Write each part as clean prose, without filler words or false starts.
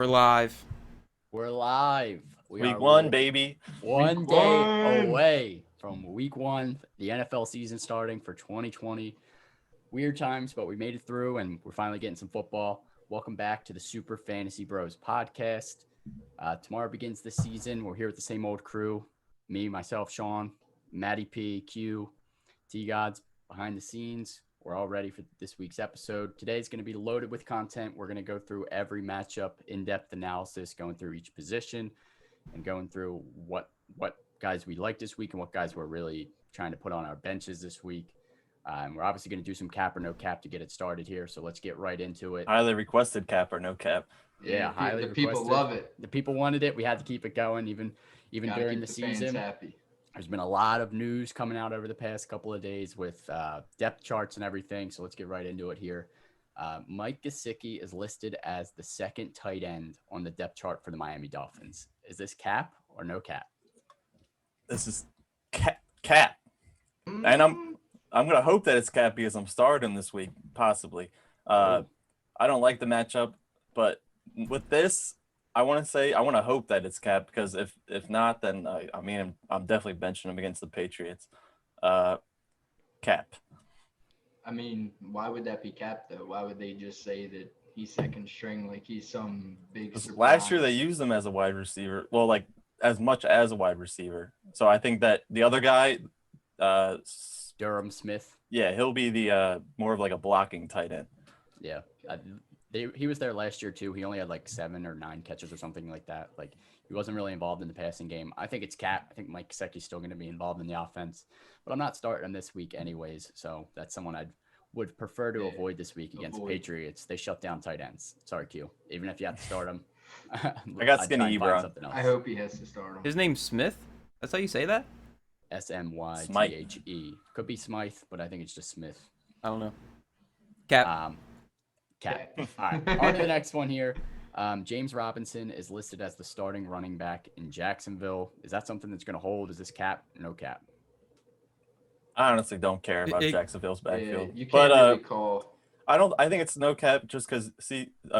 We're live. We're live. Week one, baby. One Week day one. away from week one, the NFL season starting for 2020. Weird times, but we made it through and we're finally getting some football. Welcome back to the Super Fantasy Bros podcast. Tomorrow begins the season. We're here with the same old crew. Me, myself, Sean, Matty P, Q, T-Gods behind the scenes. We're all ready for this week's episode. Today's going to be loaded with content. We're going to go through every matchup, in-depth analysis, going through each position, and going through what guys we like this week and what guys we're really trying to put on our benches this week. We're obviously going to do some cap or no cap to get it started here, so let's get right into it. Highly requested cap or no cap. Yeah, highly requested. People love it. The people wanted it. We had to keep it going even during the season. Happy. There's been a lot of news coming out over the past couple of days with depth charts and everything, so let's get right into it here. Mike Gesicki is listed as the second tight end on the depth chart for the Miami Dolphins. Is this cap or no cap? This is cap. And I'm going to hope that it's cap because I'm starting this week, possibly. I don't like the matchup, but with this, I want to hope that it's cap because if not, then I'm definitely benching him against the Patriots. Cap. I mean, why would that be cap though? Why would they just say that he's second string like he's some big surprise? Last year they used him as a wide receiver. Well, like as much as a wide receiver. So I think that the other guy, Durham Smith. Yeah, he'll be the more of like a blocking tight end. Yeah. He was there last year too. He only had like 7 or 9 catches or something like that. Like he wasn't really involved in the passing game. I think it's cap. I think Mike Gesicki's still going to be involved in the offense, but I'm not starting him this week anyways. So that's someone I would prefer to avoid this week against the Patriots. They shut down tight ends. Sorry, Q. Even if you have to start him, I got skinny Ebron. I hope he has to start him. His name's Smith? That's how you say that? Smythe. Could be Smythe, but I think it's just Smith. I don't know. Cap. Cap. All right. On to the next one here. James Robinson is listed as the starting running back in Jacksonville. Is that something that's going to hold? Is this cap? No cap. I honestly don't care about Jacksonville's backfield. Yeah, you can't really call. I think it's no cap just because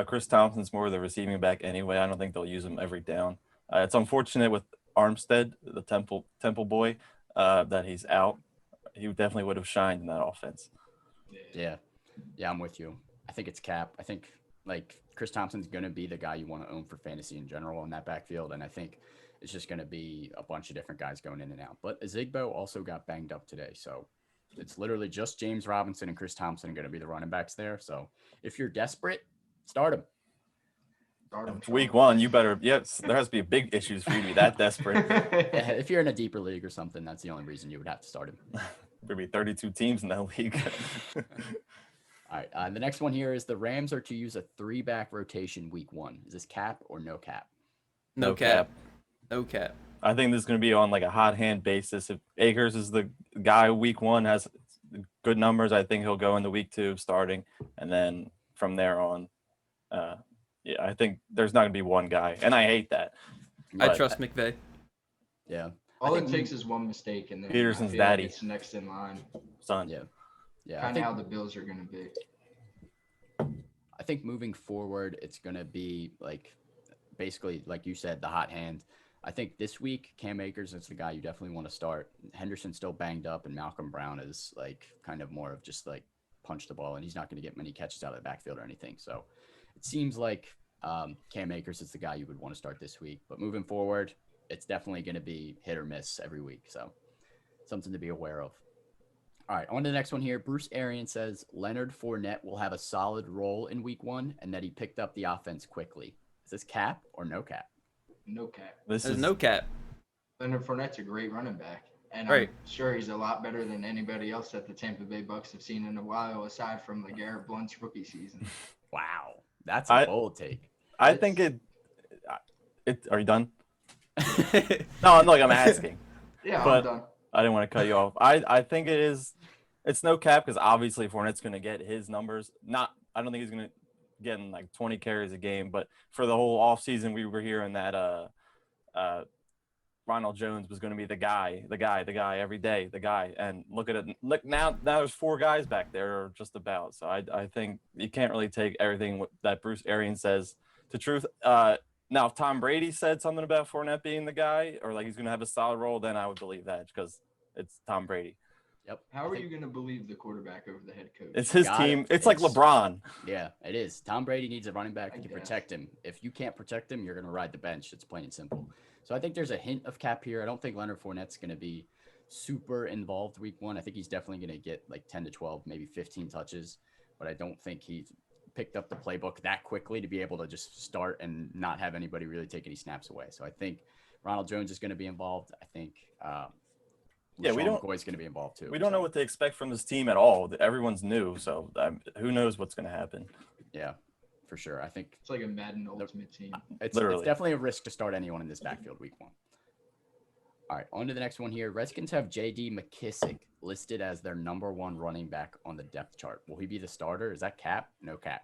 Chris Thompson's more of the receiving back anyway. I don't think they'll use him every down. It's unfortunate with Armstead, the Temple boy, that he's out. He definitely would have shined in that offense. Yeah, I'm with you. I think it's cap. I think like Chris Thompson's going to be the guy you want to own for fantasy in general in that backfield. And I think it's just going to be a bunch of different guys going in and out. But Ezigbo also got banged up today. So it's literally just James Robinson and Chris Thompson going to be the running backs there. So if you're desperate, start him. Week one, you better. Yes, there has to be big issues for you to be that desperate. Yeah, if you're in a deeper league or something, that's the only reason you would have to start him. There'd be 32 teams in that league. All right. The next one here is the Rams are to use a 3-back rotation week one. Is this cap or no cap? No cap. No cap. I think this is going to be on like a hot hand basis. If Akers is the guy week one, has good numbers, I think he'll go into week 2 starting. And then from there on, I think there's not going to be one guy. And I hate that. I trust McVay. Yeah. All it takes is one mistake, and then Peterson's daddy. It's next in line. Son. Yeah. Kind of how the Bills are going to be. I think moving forward, it's going to be like basically, like you said, the hot hand. I think this week, Cam Akers is the guy you definitely want to start. Henderson's still banged up, and Malcolm Brown is like kind of more of just like punch the ball, and he's not going to get many catches out of the backfield or anything. So it seems like Cam Akers is the guy you would want to start this week. But moving forward, it's definitely going to be hit or miss every week. So something to be aware of. All right, on to the next one here. Bruce Arians says Leonard Fournette will have a solid role in week one and that he picked up the offense quickly. Is this cap or no cap? No cap. There's no cap. Leonard Fournette's a great running back. And right. I'm sure he's a lot better than anybody else that the Tampa Bay Bucks have seen in a while, aside from LeGarrette Blount's rookie season. Wow, that's a bold take. I think it. Are you done? No, I'm asking. Yeah, but I'm done. I didn't want to cut you off. I think it is. It's no cap because obviously Fournette's going to get his numbers. I don't think he's going to get in like 20 carries a game, but for the whole offseason, we were hearing that Ronald Jones was going to be the guy every day, the guy. And look at it. Look now there's 4 guys back there, or just about. So I think you can't really take everything that Bruce Arians says The truth. Now, if Tom Brady said something about Fournette being the guy, or like he's going to have a solid role, then I would believe that because it's Tom Brady. Yep. How are you going to believe the quarterback over the head coach? It's his team. It's like LeBron. Yeah, it is. Tom Brady needs a running back who can guess. protect him. If you can't protect him, you're going to ride the bench. It's plain and simple. So I think there's a hint of cap here. I don't think Leonard Fournette's going to be super involved week one. I think he's definitely going to get like 10 to 12, maybe 15 touches. But I don't think he's picked up the playbook that quickly to be able to just start and not have anybody really take any snaps away. So I think Ronald Jones is going to be involved. I think McCoy's going to be involved too. We don't know what to expect from this team at all. Everyone's new, so who knows what's going to happen. Yeah, for sure. I think it's like a Madden Ultimate Team. It's definitely a risk to start anyone in this backfield week one. All right, on to the next one here. Redskins have J.D. McKissick listed as their number one running back on the depth chart. Will he be the starter? Is that cap? No cap.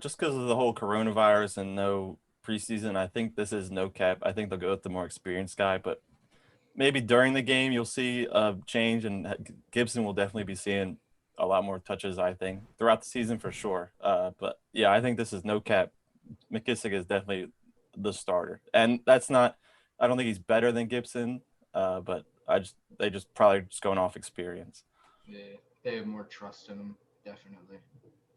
Just because of the whole coronavirus and no preseason, I think this is no cap. I think they'll go with the more experienced guy, but maybe during the game you'll see a change, and Gibson will definitely be seeing a lot more touches, I think, throughout the season for sure. But yeah, I think this is no cap. McKissick is definitely the starter, and that's not. I don't think he's better than Gibson, but they just probably just going off experience. Yeah, they have more trust in him, definitely.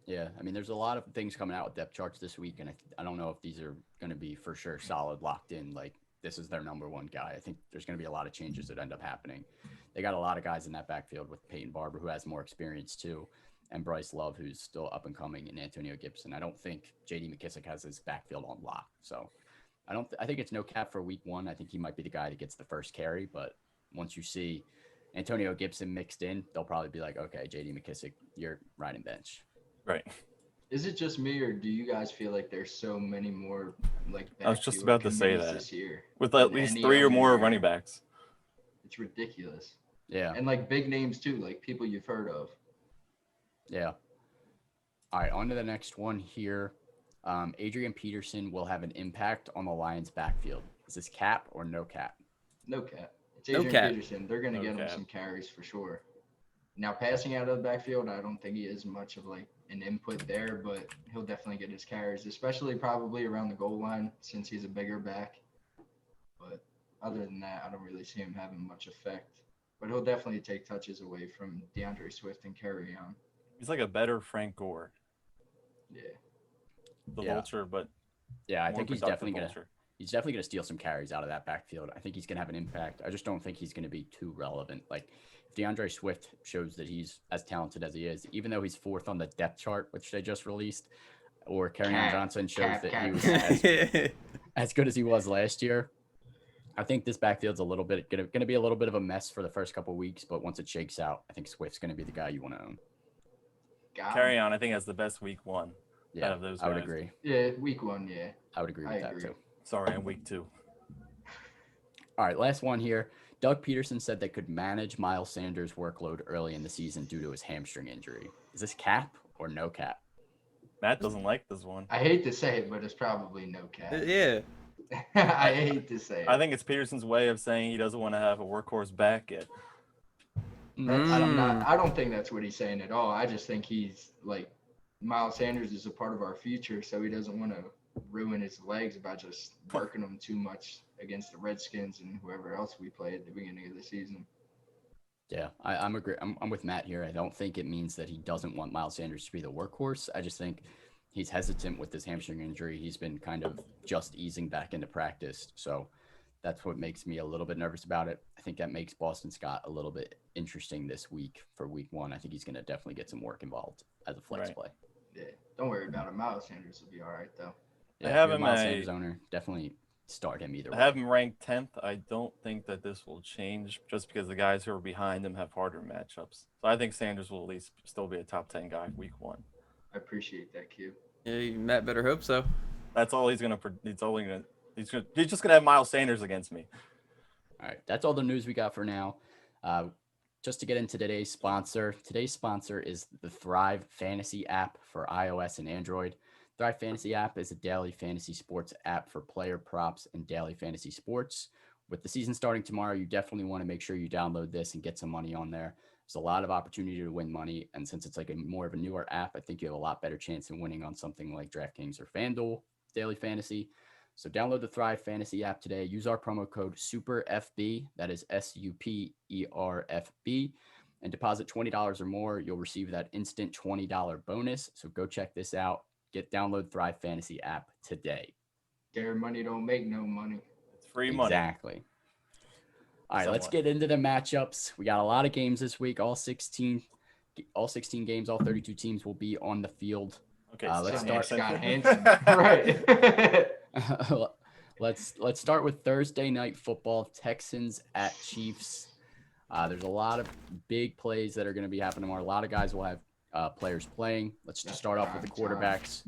Yeah, I mean, there's a lot of things coming out with depth charts this week, and I don't know if these are going to be for sure solid, locked in, like this is their number one guy. I think there's going to be a lot of changes that end up happening. They got a lot of guys in that backfield with Peyton Barber, who has more experience too, and Bryce Love, who's still up and coming, and Antonio Gibson. I don't think J.D. McKissick has his backfield on lock, so I think it's no cap for week one. I think he might be the guy that gets the first carry, but once you see Antonio Gibson mixed in, they'll probably be like, okay, J.D. McKissick, you're riding bench. Right. Is it just me, or do you guys feel like there's so many more like? I was just about to say that this year with at least 3 or more running backs. It's ridiculous. Yeah. And like big names too, like people you've heard of. Yeah. All right, on to the next one here. Adrian Peterson will have an impact on the Lions' backfield. Is this cap or no cap? No cap. It's Adrian Peterson. They're going to get him some carries for sure. Now, passing out of the backfield, I don't think he is much of like an input there, but he'll definitely get his carries, especially probably around the goal line since he's a bigger back. But other than that, I don't really see him having much effect. But he'll definitely take touches away from DeAndre Swift and carry on. He's like a better Frank Gore. Yeah. The vulture, but yeah, I think he's definitely gonna steal some carries out of that backfield. I think he's gonna have an impact. I just don't think he's gonna be too relevant. Like if DeAndre Swift shows that he's as talented as he is, even though he's fourth on the depth chart, which they just released, or Kerryon Johnson shows that he was as good as he was last year, I think this backfield's a little bit gonna be a little bit of a mess for the first couple of weeks, but once it shakes out, I think Swift's gonna be the guy you want to own. Kerryon, I think, has the best week one. Yeah, out of those I would guys. agree. Yeah, week one, yeah. I would agree with that too. Sorry, I'm week 2. All right, last one here. Doug Peterson said they could manage Miles Sanders' workload early in the season due to his hamstring injury. Is this cap or no cap? Matt doesn't like this one. I hate to say it, but it's probably no cap. Yeah. I hate to say it. I think it's Peterson's way of saying he doesn't want to have a workhorse back yet. I don't think that's what he's saying at all. I just think he's like, Miles Sanders is a part of our future, so he doesn't want to ruin his legs by just working them too much against the Redskins and whoever else we play at the beginning of the season. Yeah, I'm with Matt here. I don't think it means that he doesn't want Miles Sanders to be the workhorse. I just think he's hesitant with his hamstring injury. He's been kind of just easing back into practice, so that's what makes me a little bit nervous about it. I think that makes Boston Scott a little bit interesting this week for week one. I think he's going to definitely get some work involved as a flex play. Yeah, don't worry about it. Miles Sanders will be all right, though. Yeah, I have him Miles Sanders owner. Definitely start him either way. I have him ranked 10th. I don't think that this will change just because the guys who are behind him have harder matchups. So I think Sanders will at least still be a top 10 guy week 1. I appreciate that, Q. Yeah, Matt better hope so. That's all he's gonna. He's just gonna have Miles Sanders against me. All right, that's all the news we got for now. Just to get into today's sponsor. Today's sponsor is the Thrive Fantasy app for iOS and Android. Thrive Fantasy app is a daily fantasy sports app for player props and daily fantasy sports. With the season starting tomorrow, you definitely want to make sure you download this and get some money on there. There's a lot of opportunity to win money. And since it's like more of a newer app, I think you have a lot better chance of winning on something like DraftKings or FanDuel Daily Fantasy. So download the Thrive Fantasy app today. Use our promo code SUPERFB, that is SUPERFB, and deposit $20 or more. You'll receive that instant $20 bonus. So go check this out. Download Thrive Fantasy app today. Their money don't make no money. It's free money. Exactly. All right, let's get into the matchups. We got a lot of games this week. All 16 games, all 32 teams will be on the field. Okay, let's start. Scott Hansen. Right. Let's start with Thursday night football. Texans at Chiefs. There's a lot of big plays that are going to be happening tomorrow. A lot of guys will have players playing. Let's just start off with the quarterbacks.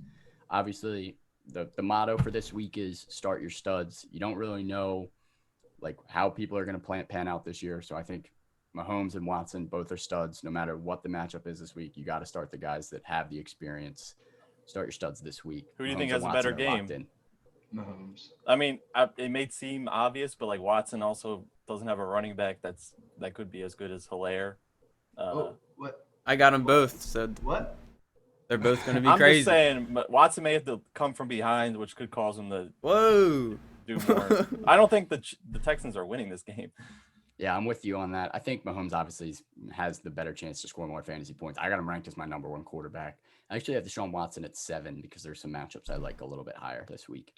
Obviously, the motto for this week is start your studs. You don't really know like how people are going to pan out this year. So I think Mahomes and Watson both are studs. No matter what the matchup is this week, you got to start the guys that have the experience. Start your studs this week. Who do you think has a better game? Mahomes. I mean, it may seem obvious, but like Watson also doesn't have a running back that could be as good as Hilaire. What? I got them both, so What? they're both going to be I'm crazy. just saying, but Watson may have to come from behind, which could cause him to Whoa. do more. I don't think the Texans are winning this game. Yeah, I'm with you on that. I think Mahomes obviously has the better chance to score more fantasy points. I got him ranked as my number one quarterback. I actually have Deshaun Watson at 7 because there's some matchups I like a little bit higher this week.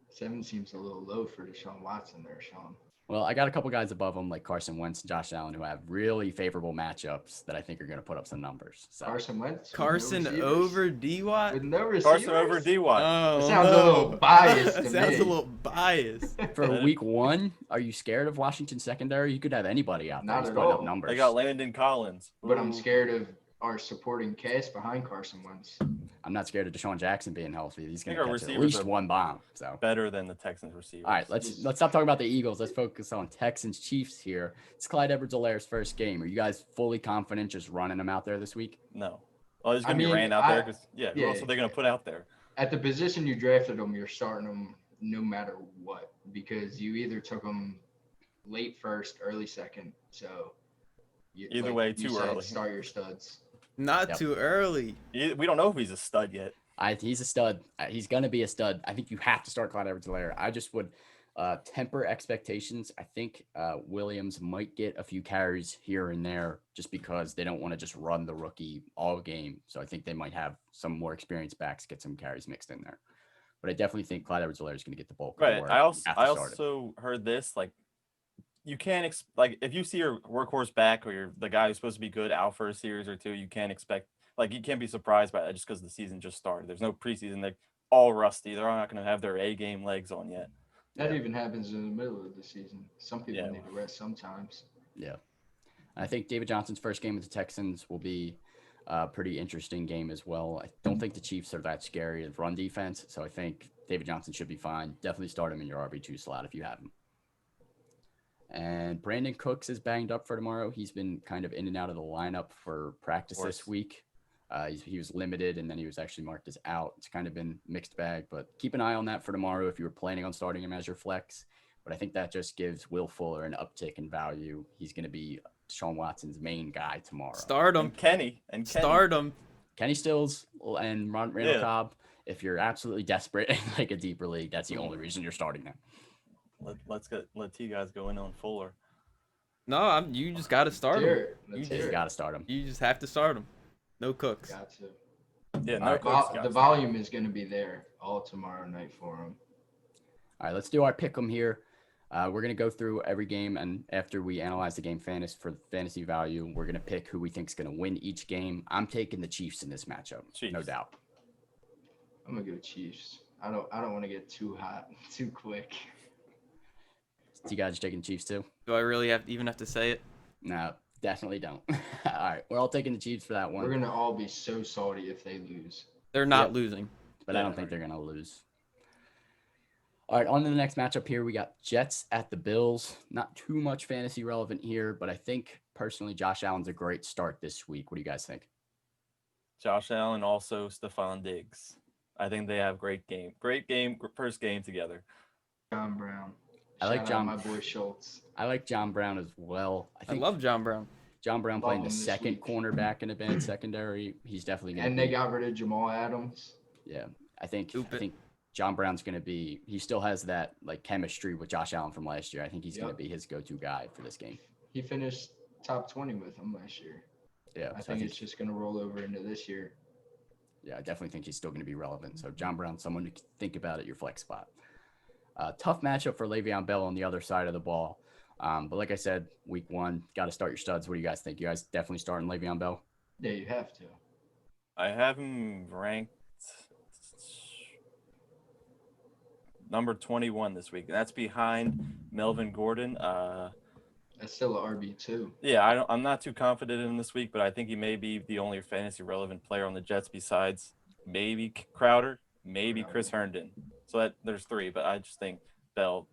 7 seems a little low for Deshaun Watson there, Sean. Well, I got a couple guys above him like Carson Wentz and Josh Allen who have really favorable matchups that I think are going to put up some numbers. So. Carson Wentz? Carson over D-Watt? With no receivers? Carson over D-Watt. Oh, That sounds a little biased to That sounds me. a little biased. For week 1, are you scared of Washington secondary? You could have anybody out there Not who's at putting all. up numbers. They got Landon Collins. But I'm scared of our supporting cast behind Carson Wentz. I'm not scared of Deshaun Jackson being healthy. He's going I to think catch our at receivers least are one bomb. So Better than the Texans receivers. all right, let's stop talking about the Eagles. Let's focus on Texans Chiefs here. It's Clyde Edwards-Helaire's first game. Are you guys fully confident just running him out there this week? No. Oh, there's going I to be mean, Rand out there. Who yeah. else are they going to put out there? At the position you drafted him, you're starting him no matter what because you either took him late first, early second. So Either way, too early. Start your studs. Not too early. We don't know if he's a stud yet. He's a stud. He's going to be a stud. I think you have to start Clyde Edwards-Helaire. I just would temper expectations. I think Williams might get a few carries here and there just because they don't want to just run the rookie all game. So I think they might have some more experienced backs get some carries mixed in there. But I definitely think Clyde Edwards-Helaire is going to get the bulk. Right. Of I also heard this, like, you can't if you see your workhorse back or the guy who's supposed to be good out for a series or two, you can't you can't be surprised by that just because the season just started. There's no preseason. They're all rusty. They're not going to have their A game legs on yet. That even happens in the middle of the season. Some people need to rest sometimes. Yeah. I think David Johnson's first game with the Texans will be a pretty interesting game as well. I don't think the Chiefs are that scary of run defense, so I think David Johnson should be fine. Definitely start him in your RB2 slot if you have him. And Brandon Cooks is banged up for tomorrow. He's been kind of in and out of the lineup for practice this week. He was limited, and then he was actually marked as out. It's kind of been mixed bag, but keep an eye on that for tomorrow if you were planning on starting him as your flex. But I think that just gives Will Fuller an uptick in value. He's going to be Deshaun Watson's main guy tomorrow. Start him. And Start him. Kenny Stills and Randall Cobb. If you're absolutely desperate in like a deeper league, that's the only reason you're starting them. Let T guys go in on Fuller. No, you just got to start him. You just got to start him. You just have to start him. No Cooks. Got to. Yeah, no Cooks. The volume is going to be there all tomorrow night for him. All right, let's do our pick 'em here. We're going to go through every game, and after we analyze the game for fantasy value, we're going to pick who we think is going to win each game. I'm taking the Chiefs in this matchup, no doubt. I'm going to go Chiefs. I don't want to get too hot too quick. So you guys are taking the Chiefs too? Do I really have to say it? No, definitely don't. All right, we're all taking the Chiefs for that one. We're going to all be so salty if they lose. They're not losing. But I don't think they're going to lose. All right, on to the next matchup here. We got Jets at the Bills. Not too much fantasy relevant here, but I think personally Josh Allen's a great start this week. What do you guys think? Josh Allen, also Stephon Diggs. I think they have great game, first game together. John Brown. I like Shout out John. my boy Schultz. I like John Brown as well. I love John Brown. John Brown playing the Love him this second week. cornerback in a bad secondary. He's definitely going to And they got rid of Jamal Adams. Yeah, I think Stupid. John Brown's going to be. He still has that like chemistry with Josh Allen from last year. I think he's going to Yep. be his go-to guy for this game. He finished top 20 with him last year. Yeah, I so think it's just going to roll over into this year. Yeah, I definitely think he's still going to be relevant. So John Brown, someone to think about at your flex spot. Tough matchup for Le'Veon Bell on the other side of the ball. But like I said, week 1, got to start your studs. What do you guys think? You guys definitely starting Le'Veon Bell? Yeah, you have to. I have him ranked number 21 this week. That's behind Melvin Gordon. That's still an RB2. Yeah, I'm not too confident in him this week, but I think he may be the only fantasy relevant player on the Jets besides maybe Crowder, maybe Chris Herndon. So there's 3, but I just think Bell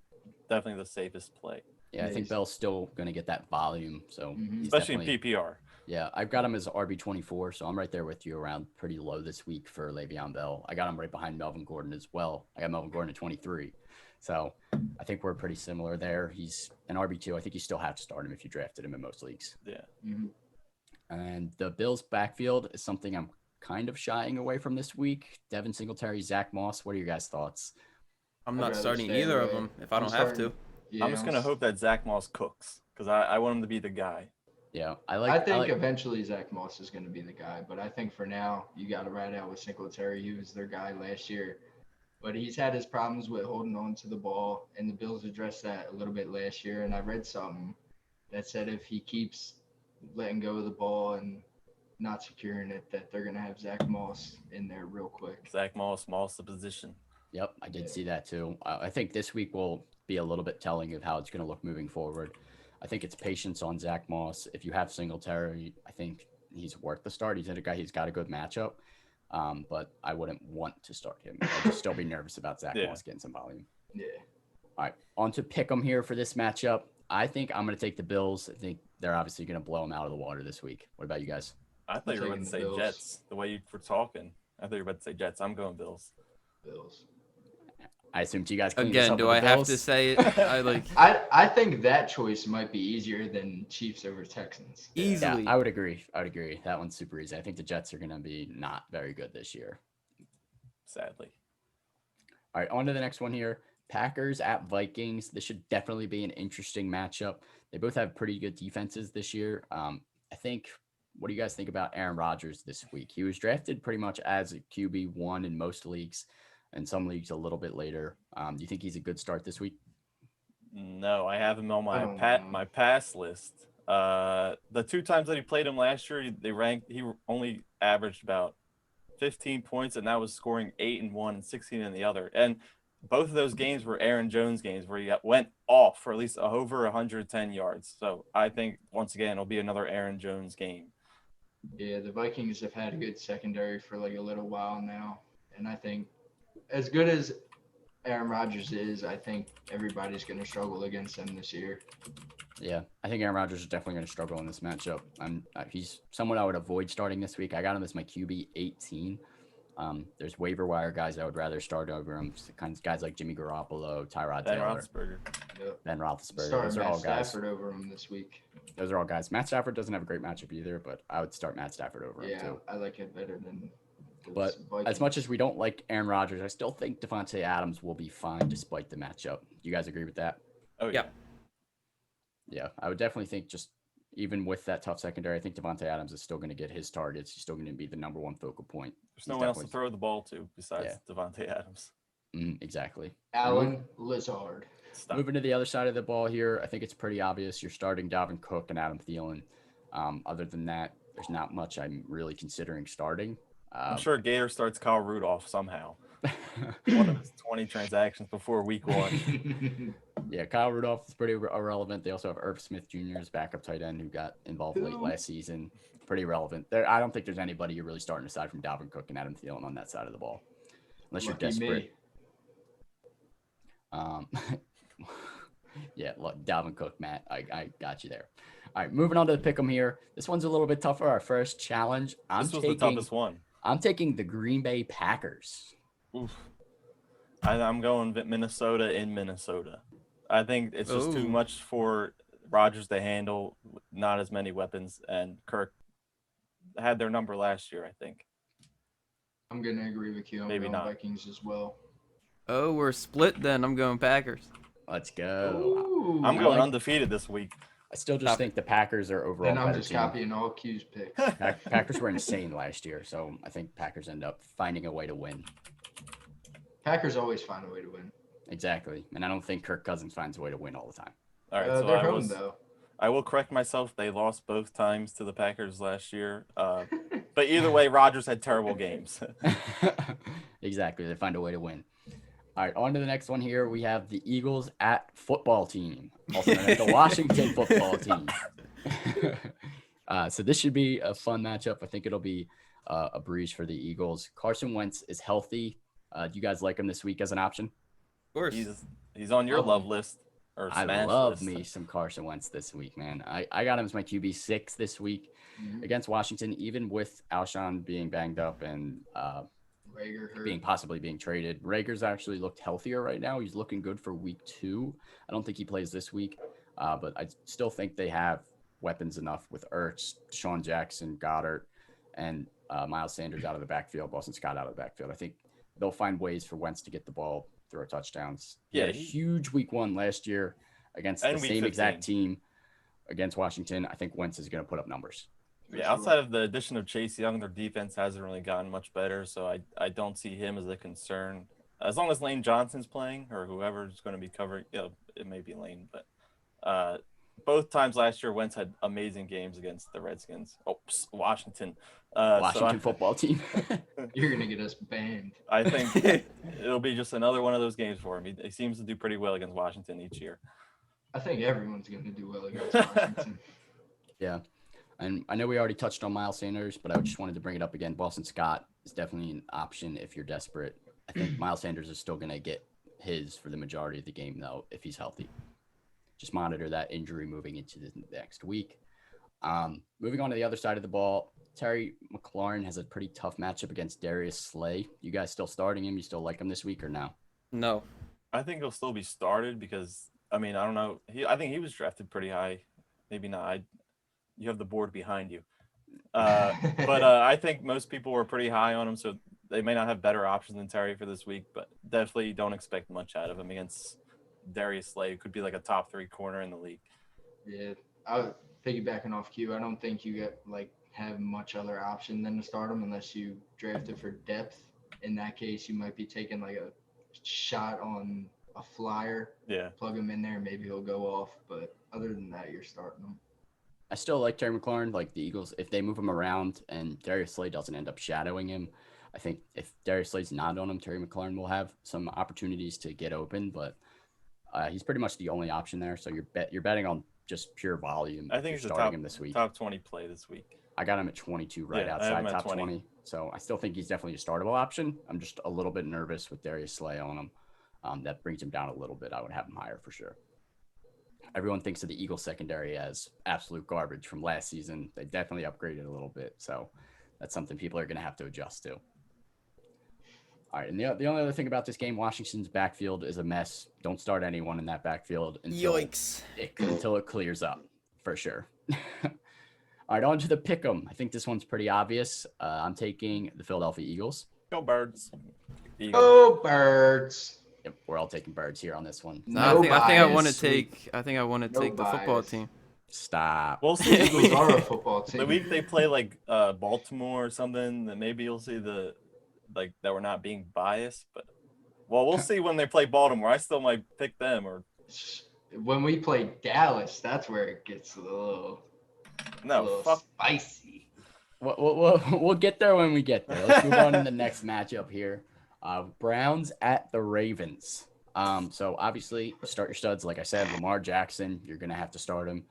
definitely the safest play. Yeah, I think Bell's still going to get that volume. So he's especially in definitely- PPR. Yeah, I've got him as RB24, so I'm right there with you around pretty low this week for Le'Veon Bell. I got him right behind Melvin Gordon as well. I got Melvin Gordon at 23. So I think we're pretty similar there. He's an RB2. I think you still have to start him if you drafted him in most leagues. Yeah. Mm-hmm. And the Bills' backfield is something I'm kind of shying away from this week. Devin Singletary, Zach Moss. What are your guys' thoughts? I'm I'd not rather starting stay either of away. them if I I'm don't have starting- to. Yeah, I'm just going to hope that Zach Moss cooks because I want him to be the guy. Yeah, I think eventually Zach Moss is going to be the guy, but I think for now you got to ride out with Singletary. He was their guy last year, but he's had his problems with holding on to the ball, and the Bills addressed that a little bit last year. And I read something that said if he keeps letting go of the ball and not securing it, that they're going to have Zach Moss in there real quick. Zach Moss the position. Yep, I did see that too. I think this week will be a little bit telling of how it's going to look moving forward. I think it's patience on Zach Moss. If you have Singletary, I think he's worth the start. He's a guy. He's got a good matchup, but I wouldn't want to start him. I'd just still be nervous about Zach Moss getting some volume. Yeah. All right, on to pick 'em here for this matchup. I think I'm going to take the Bills. I think they're obviously going to blow them out of the water this week. What about you guys? I thought you were about to taking say the Bills. Jets. The way you were talking, I thought you were about to say Jets. I'm going Bills. Bills. I assumed you guys cleaned this Again, up do with I the have Bills. to say it? I think that choice might be easier than Chiefs over Texans. Easily. Yeah, I would agree. That one's super easy. I think the Jets are going to be not very good this year. Sadly. All right, on to the next one here. Packers at Vikings. This should definitely be an interesting matchup. They both have pretty good defenses this year. I think, what do you guys think about Aaron Rodgers this week? He was drafted pretty much as a QB1 in most leagues, and some leagues a little bit later. Do you think he's a good start this week? No, I have him on I don't know. my pass list. The 2 times that he played him last year, he only averaged about 15 points, and that was scoring 8 in one and 16 in the other. And both of those games were Aaron Jones games where he went off for at least over 110 yards. So I think once again it'll be another Aaron Jones game. Yeah, the Vikings have had a good secondary for like a little while now, and I think as good as Aaron Rodgers is, I think everybody's going to struggle against him this year. Yeah, I think Aaron Rodgers is definitely going to struggle in this matchup. He's someone I would avoid starting this week. I got him as my QB 18. There's waiver wire guys I would rather start over him. Kinds of guys like Jimmy Garoppolo, Tyrod Ben Taylor, Roethlisberger. Yep. Ben Roethlisberger. Start Those are Matt all guys. Stafford over him this week. Those are all guys. Matt Stafford doesn't have a great matchup either, but I would start Matt Stafford over him Yeah, too. I like it better than the But Vikings. as much as we don't like Aaron Rodgers, I still think Devontae Adams will be fine despite the matchup. Do you guys agree with that? Oh yeah. Yeah. Yeah, I would definitely think just even with that tough secondary, I think Devontae Adams is still going to get his targets. He's still going to be the number one focal point. There's no one else to throw the ball to besides Devontae Adams. Exactly. Allen Lazard. Stop. Moving to the other side of the ball here, I think it's pretty obvious you're starting Dalvin Cook and Adam Thielen. Other than that, there's not much I'm really considering starting. I'm sure Gator starts Kyle Rudolph somehow. One of his 20 transactions before week 1. Yeah, Kyle Rudolph is pretty irrelevant. They also have Irv Smith Jr. as backup tight end who got involved late last season. Pretty relevant. I don't think there's anybody you're really starting aside from Dalvin Cook and Adam Thielen on that side of the ball, unless you're Lucky desperate. me. Yeah, look, Dalvin Cook, Matt, I got you there. All right, moving on to the pick'em here. This one's a little bit tougher. Our first challenge. This was the toughest one. I'm taking the Green Bay Packers. Oof. I'm going Minnesota in Minnesota. I think it's just too much for Rodgers to handle, not as many weapons, and Kirk had their number last year, I think. I'm going to agree with you. I'm Maybe going not. Vikings as well. Oh, we're split then. I'm going Packers. Let's go. Ooh, I'm going undefeated this week. I still just think the Packers are overall and I'm better just team. copying all Q's picks. Packers were insane last year, so I think Packers end up finding a way to win. Packers always find a way to win. Exactly, and I don't think Kirk Cousins finds a way to win all the time. All right, so they're home, though. I will correct myself. They lost both times to the Packers last year. But either way, Rodgers had terrible games. Exactly. They find a way to win. All right, on to the next one here. We have the Eagles at football team, also known as the Washington football team. So this should be a fun matchup. I think it'll be a breeze for the Eagles. Carson Wentz is healthy. Do you guys like him this week as an option? Of course. He's on your love list. Or I smash love list. me some Carson Wentz this week, man. I got him as my QB6 this week against Washington, even with Alshon being banged up and possibly being traded. Rager's actually looked healthier right now. He's looking good for week 2. I don't think he plays this week, but I still think they have weapons enough with Ertz, Desean Jackson, Goddard, and Miles Sanders out of the backfield, Boston Scott out of the backfield. I think they'll find ways for Wentz to get the ball, throw touchdowns. He had a huge week 1 last year against the same exact team against Washington. I think Wentz is going to put up numbers. Yeah, outside of the addition of Chase Young, their defense hasn't really gotten much better, so I don't see him as a concern. As long as Lane Johnson's playing or whoever's going to be covering, it may be Lane, but both times last year, Wentz had amazing games against the Redskins. Washington. Washington football team. You're going to get us banned. I think it'll be just another one of those games for him. He seems to do pretty well against Washington each year. I think everyone's going to do well against Washington. Yeah. And I know we already touched on Miles Sanders, but I just wanted to bring it up again. Boston Scott is definitely an option if you're desperate. I think Miles Sanders is still going to get his for the majority of the game, though, if he's healthy. Just monitor that injury moving into the next week. Moving on to the other side of the ball, Terry McLaurin has a pretty tough matchup against Darius Slay. You guys still starting him? You still like him this week or no? No. I think he'll still be started because, I don't know. I think he was drafted pretty high. Maybe not. You have the board behind you. But I think most people were pretty high on him, so they may not have better options than Terry for this week, but definitely don't expect much out of him against Darius Slay, who could be like a top 3 corner in the league. Yeah, piggybacking off Q, I don't think you have much other option than to start him unless you draft it for depth. In that case, you might be taking like a shot on a flyer. Yeah. Plug him in there, maybe he'll go off. But other than that, you're starting him. I still like Terry McLaurin. Like the Eagles, if they move him around and Darius Slay doesn't end up shadowing him, I think if Darius Slay's not on him, Terry McLaurin will have some opportunities to get open. But he's pretty much the only option there. So you're betting on just pure volume. I think he's starting him this week. Top 20 play this week. I got him at 22, right outside top 20. So I still think he's definitely a startable option. I'm just a little bit nervous with Darius Slay on him. That brings him down a little bit. I would have him higher for sure. Everyone thinks of the Eagles secondary as absolute garbage from last season. They definitely upgraded a little bit. So that's something people are going to have to adjust to. All right, and the only other thing about this game, Washington's backfield is a mess. Don't start anyone in that backfield until it clears up, for sure. All right, on to the pick'em. I think this one's pretty obvious. I'm taking the Philadelphia Eagles. Go Birds. Go Birds. Yep, we're all taking Birds here on this one. I think I want to take the football team. Stop. We'll see. Eagles are a football team. The week they play like Baltimore or something, then maybe you'll see that we're not being biased. But we'll see when they play Baltimore. I still might pick them. Or when we play Dallas, that's where it gets a little spicy. We'll get there when we get there. Let's move on to the next matchup here. Browns at the Ravens. So obviously start your studs. Like I said, Lamar Jackson, you're going to have to start him.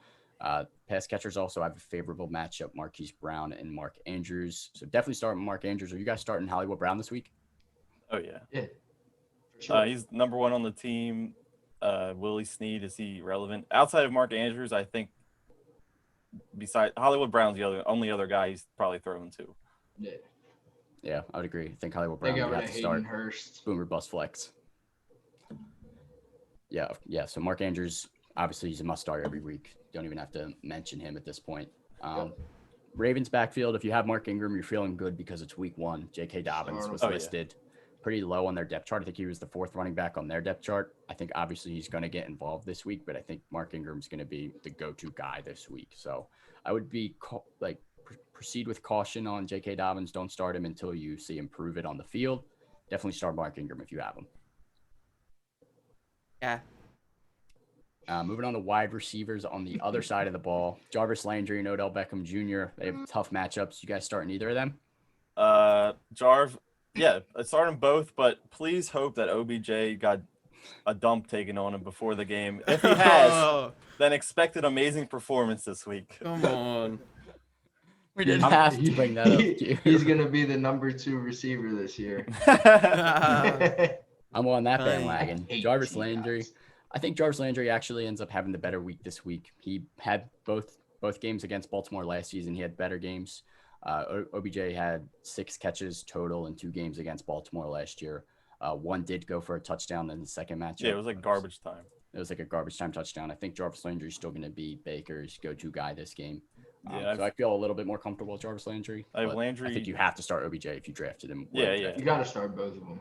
Pass catchers also have a favorable matchup, Marquise Brown and Mark Andrews. So definitely start with Mark Andrews. Are you guys starting Hollywood Brown this week? Oh, yeah. Yeah. For sure. He's number 1 on the team. Willie Snead, is he relevant? Outside of Mark Andrews, I think besides Hollywood Brown's the only other guy he's probably throwing to. Yeah. Yeah, I would agree. I think Hollywood Brown They would got have to start. Hurst. Boomer bust flex. Yeah. So Mark Andrews obviously he's a must start every week. Don't even have to mention him at this point. Ravens backfield, if you have Mark Ingram, you're feeling good because it's week 1. J.K. Dobbins was listed pretty low on their depth chart. I think he was the 4th running back on their depth chart. I think obviously he's going to get involved this week, but I think Mark Ingram's going to be the go-to guy this week. So I would be proceed with caution on J.K. Dobbins. Don't start him until you see him prove it on the field. Definitely start Mark Ingram if you have him. Yeah. Moving on to wide receivers on the other side of the ball, Jarvis Landry and Odell Beckham Jr. They have tough matchups. You guys starting either of them? Jarv, yeah, I start them both, but please hope that OBJ got a dump taken on him before the game. If he has, then expect an amazing performance this week. Come on. We didn't have to bring that up. He's going to be the number 2 receiver this year. I'm on that bandwagon. Jarvis Landry. I think Jarvis Landry actually ends up having the better week this week. He had both games against Baltimore last season. He had better games. OBJ had 6 catches total in 2 games against Baltimore last year. One did go for a touchdown in the second matchup. Yeah, it was like garbage time. It was like a garbage time touchdown. I think Jarvis Landry is still going to be Baker's go-to guy this game. So I feel a little bit more comfortable with Jarvis Landry. I think you have to start OBJ if you drafted him. Yeah. You got to start both of them.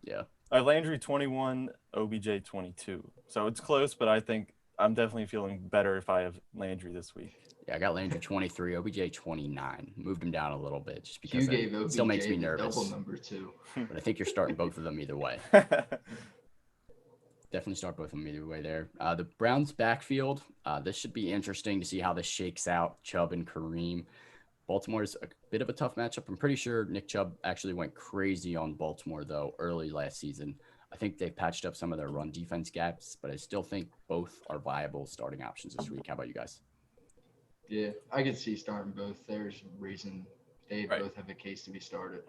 Yeah. I have Landry 21, OBJ 22. So it's close, but I think I'm definitely feeling better if I have Landry this week. Yeah, I got Landry 23, OBJ 29. Moved him down a little bit just because it still makes me nervous. Double number 2. But I think you're starting both of them either way. Definitely start both of them either way there. The Browns backfield, this should be interesting to see how this shakes out. Chubb and Kareem. Baltimore's a bit of a tough matchup. I'm pretty sure Nick Chubb actually went crazy on Baltimore, though, early last season. I think they've patched up some of their run defense gaps, but I still think both are viable starting options this week. How about you guys? Yeah, I could see starting both. There's reason they both have a case to be started.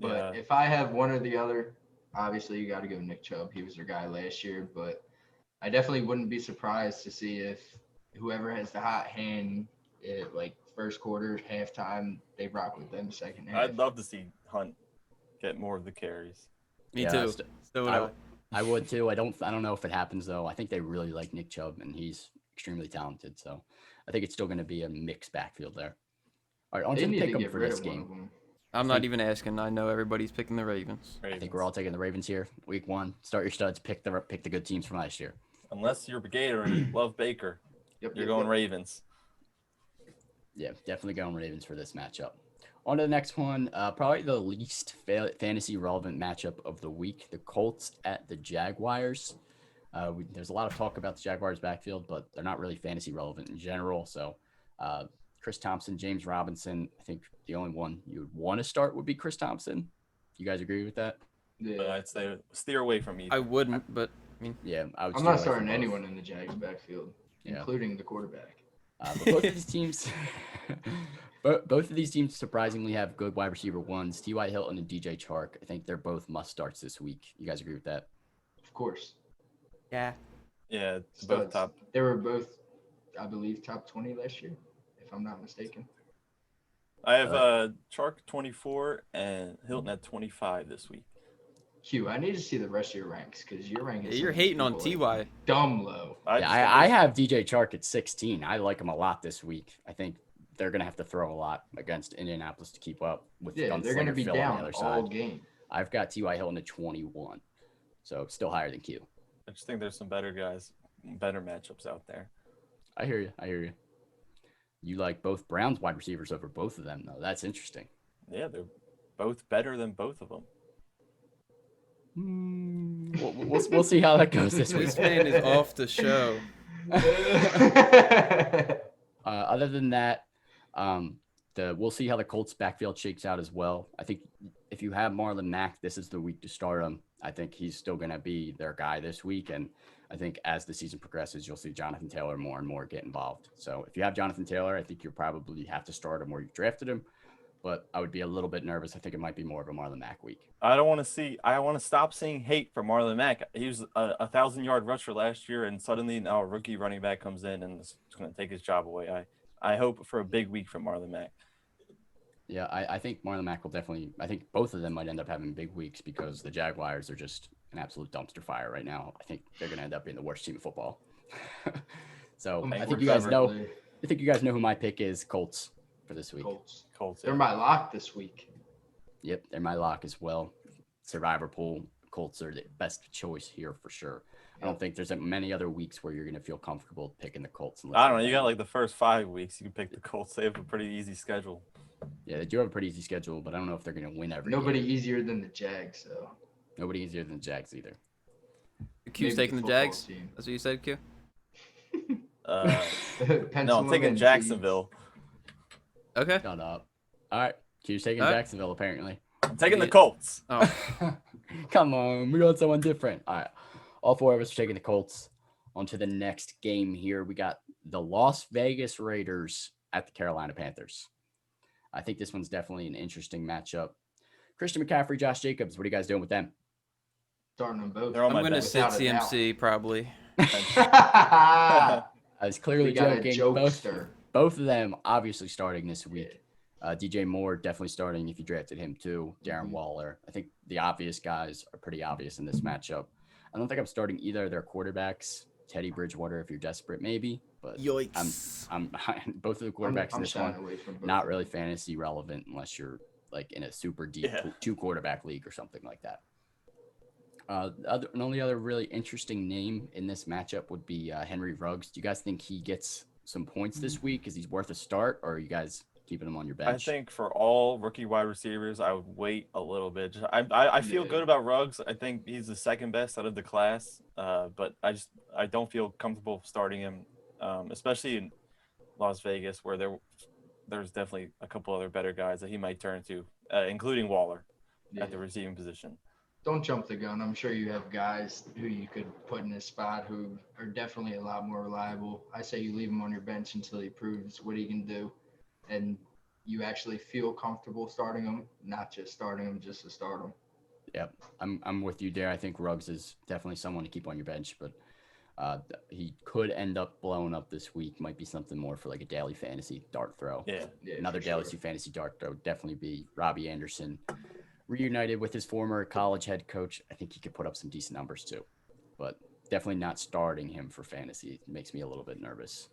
But if I have one or the other, obviously you got to go Nick Chubb. He was their guy last year, but I definitely wouldn't be surprised to see if whoever has the hot hand, first quarter, halftime, they rock with them second half. I'd love to see Hunt get more of the carries. Me too. I would too. I don't know if it happens though. I think they really like Nick Chubb and he's extremely talented. So I think it's still going to be a mixed backfield there. All right, on to the pick 'em for this game. I'm not even asking. I know everybody's picking the Ravens. I think we're all taking the Ravens here. Week 1, start your studs. Pick the good teams from last year. Unless you're a Gator and you love Baker, you're going Ravens. Yeah, definitely going Ravens for this matchup. On to the next one, probably the least fantasy relevant matchup of the week, the Colts at the Jaguars. There's a lot of talk about the Jaguars backfield, but they're not really fantasy relevant in general. So Chris Thompson, James Robinson, I think the only one you would want to start would be Chris Thompson. You guys agree with that? Yeah. But I'd say steer away from either. I wouldn't, but I mean, yeah, I'm not starting anyone in the Jags backfield, including the quarterback. But both of these teams, both of these teams surprisingly have good wide receiver ones. T.Y. Hilton and DJ Chark. I think they're both must starts this week. You guys agree with that? Of course. Yeah. Yeah, both top. They were both, I believe, top 20 last year, if I'm not mistaken. I have Chark 24 and Hilton at 25 this week. Q, I need to see the rest of your ranks because your rank is. You're hating on Ty. Dumb low. I have DJ Chark at 16. I like him a lot this week. I think they're gonna have to throw a lot against Indianapolis to keep up with. Yeah, they're gonna be down on the other side. All game. I've got T.Y. Hilton at 21, so still higher than Q. I just think there's some better guys, better matchups out there. I hear you. You like both Browns wide receivers over both of them, though. That's interesting. Yeah, they're both better than both of them. We'll see how that goes this week. This man is off the show. Other than that, we'll see how the Colts backfield shakes out as well. I think if you have Marlon Mack, this is the week to start him. I think he's still going to be their guy this week. And I think as the season progresses, you'll see Jonathan Taylor more and more get involved. So if you have Jonathan Taylor, I think you probably have to start him where you drafted him. But I would be a little bit nervous. I think it might be more of a Marlon Mack week. I want to stop seeing hate for Marlon Mack. He was a 1,000-yard rusher last year, and suddenly now a rookie running back comes in and is going to take his job away. I hope for a big week from Marlon Mack. Yeah, I think Marlon Mack will definitely – I think both of them might end up having big weeks because the Jaguars are just an absolute dumpster fire right now. I think they're going to end up being the worst team in football. So I We're think you guys know. covered. I think you guys know who my pick is. Colts for this week. Colts. They're my lock this week. Yep, they're my lock as well. Survivor pool. Colts are the best choice here for sure. I don't think there's many other weeks where you're going to feel comfortable picking the Colts. I don't know. You got like the first 5 weeks. You can pick the Colts. They have a pretty easy schedule. Yeah, they do have a pretty easy schedule, but I don't know if they're going to win every Nobody game. easier than the Jags, though. Nobody easier than the Jags either. Q's Maybe taking the football Jags. team. That's what you said, Q. No, I'm taking Jacksonville. Okay. Shut up. All right, Q's taking All right. Jacksonville apparently. I'm taking the Colts. Oh, Come on, we got someone different. All right, all four of us are taking the Colts. On to the next game here. We got the Las Vegas Raiders at the Carolina Panthers. I think this one's definitely an interesting matchup. Christian McCaffrey, Josh Jacobs, what are you guys doing with them? Starting them both. They're on I'm my gonna bench. sit Without a doubt. CMC probably. I was clearly We got a joking. jokester. Both of them obviously starting this week. DJ Moore definitely starting if you drafted him too. Darren Waller. I think the obvious guys are pretty obvious in this matchup. I don't think I'm starting either of their quarterbacks. Teddy Bridgewater, if you're desperate, maybe. But Yikes. I'm both of the quarterbacks in I'm this shying one away from both. not really fantasy relevant unless you're like in a super deep 2-quarterback league or something like that. The only other really interesting name in this matchup would be Henry Ruggs. Do you guys think he gets some points this week? Is he worth a start, or are you guys keeping him on your bench? I think for all rookie wide receivers, I would wait a little bit. I feel good about Ruggs. I think he's the second best out of the class, but I don't feel comfortable starting him, especially in Las Vegas, where there's definitely a couple other better guys that he might turn to, including Waller at the receiving position. Don't jump the gun. I'm sure you have guys who you could put in his spot who are definitely a lot more reliable. I say you leave him on your bench until he proves what he can do, and you actually feel comfortable starting him, not just starting him just to start him. Yep, I'm with you there. I think Ruggs is definitely someone to keep on your bench, but he could end up blowing up this week. Might be something more for like a daily fantasy dart throw. Yeah. Another daily fantasy dart throw would definitely be Robbie Anderson. Reunited with his former college head coach, I think he could put up some decent numbers too, but definitely not starting him for fantasy. It makes me a little bit nervous.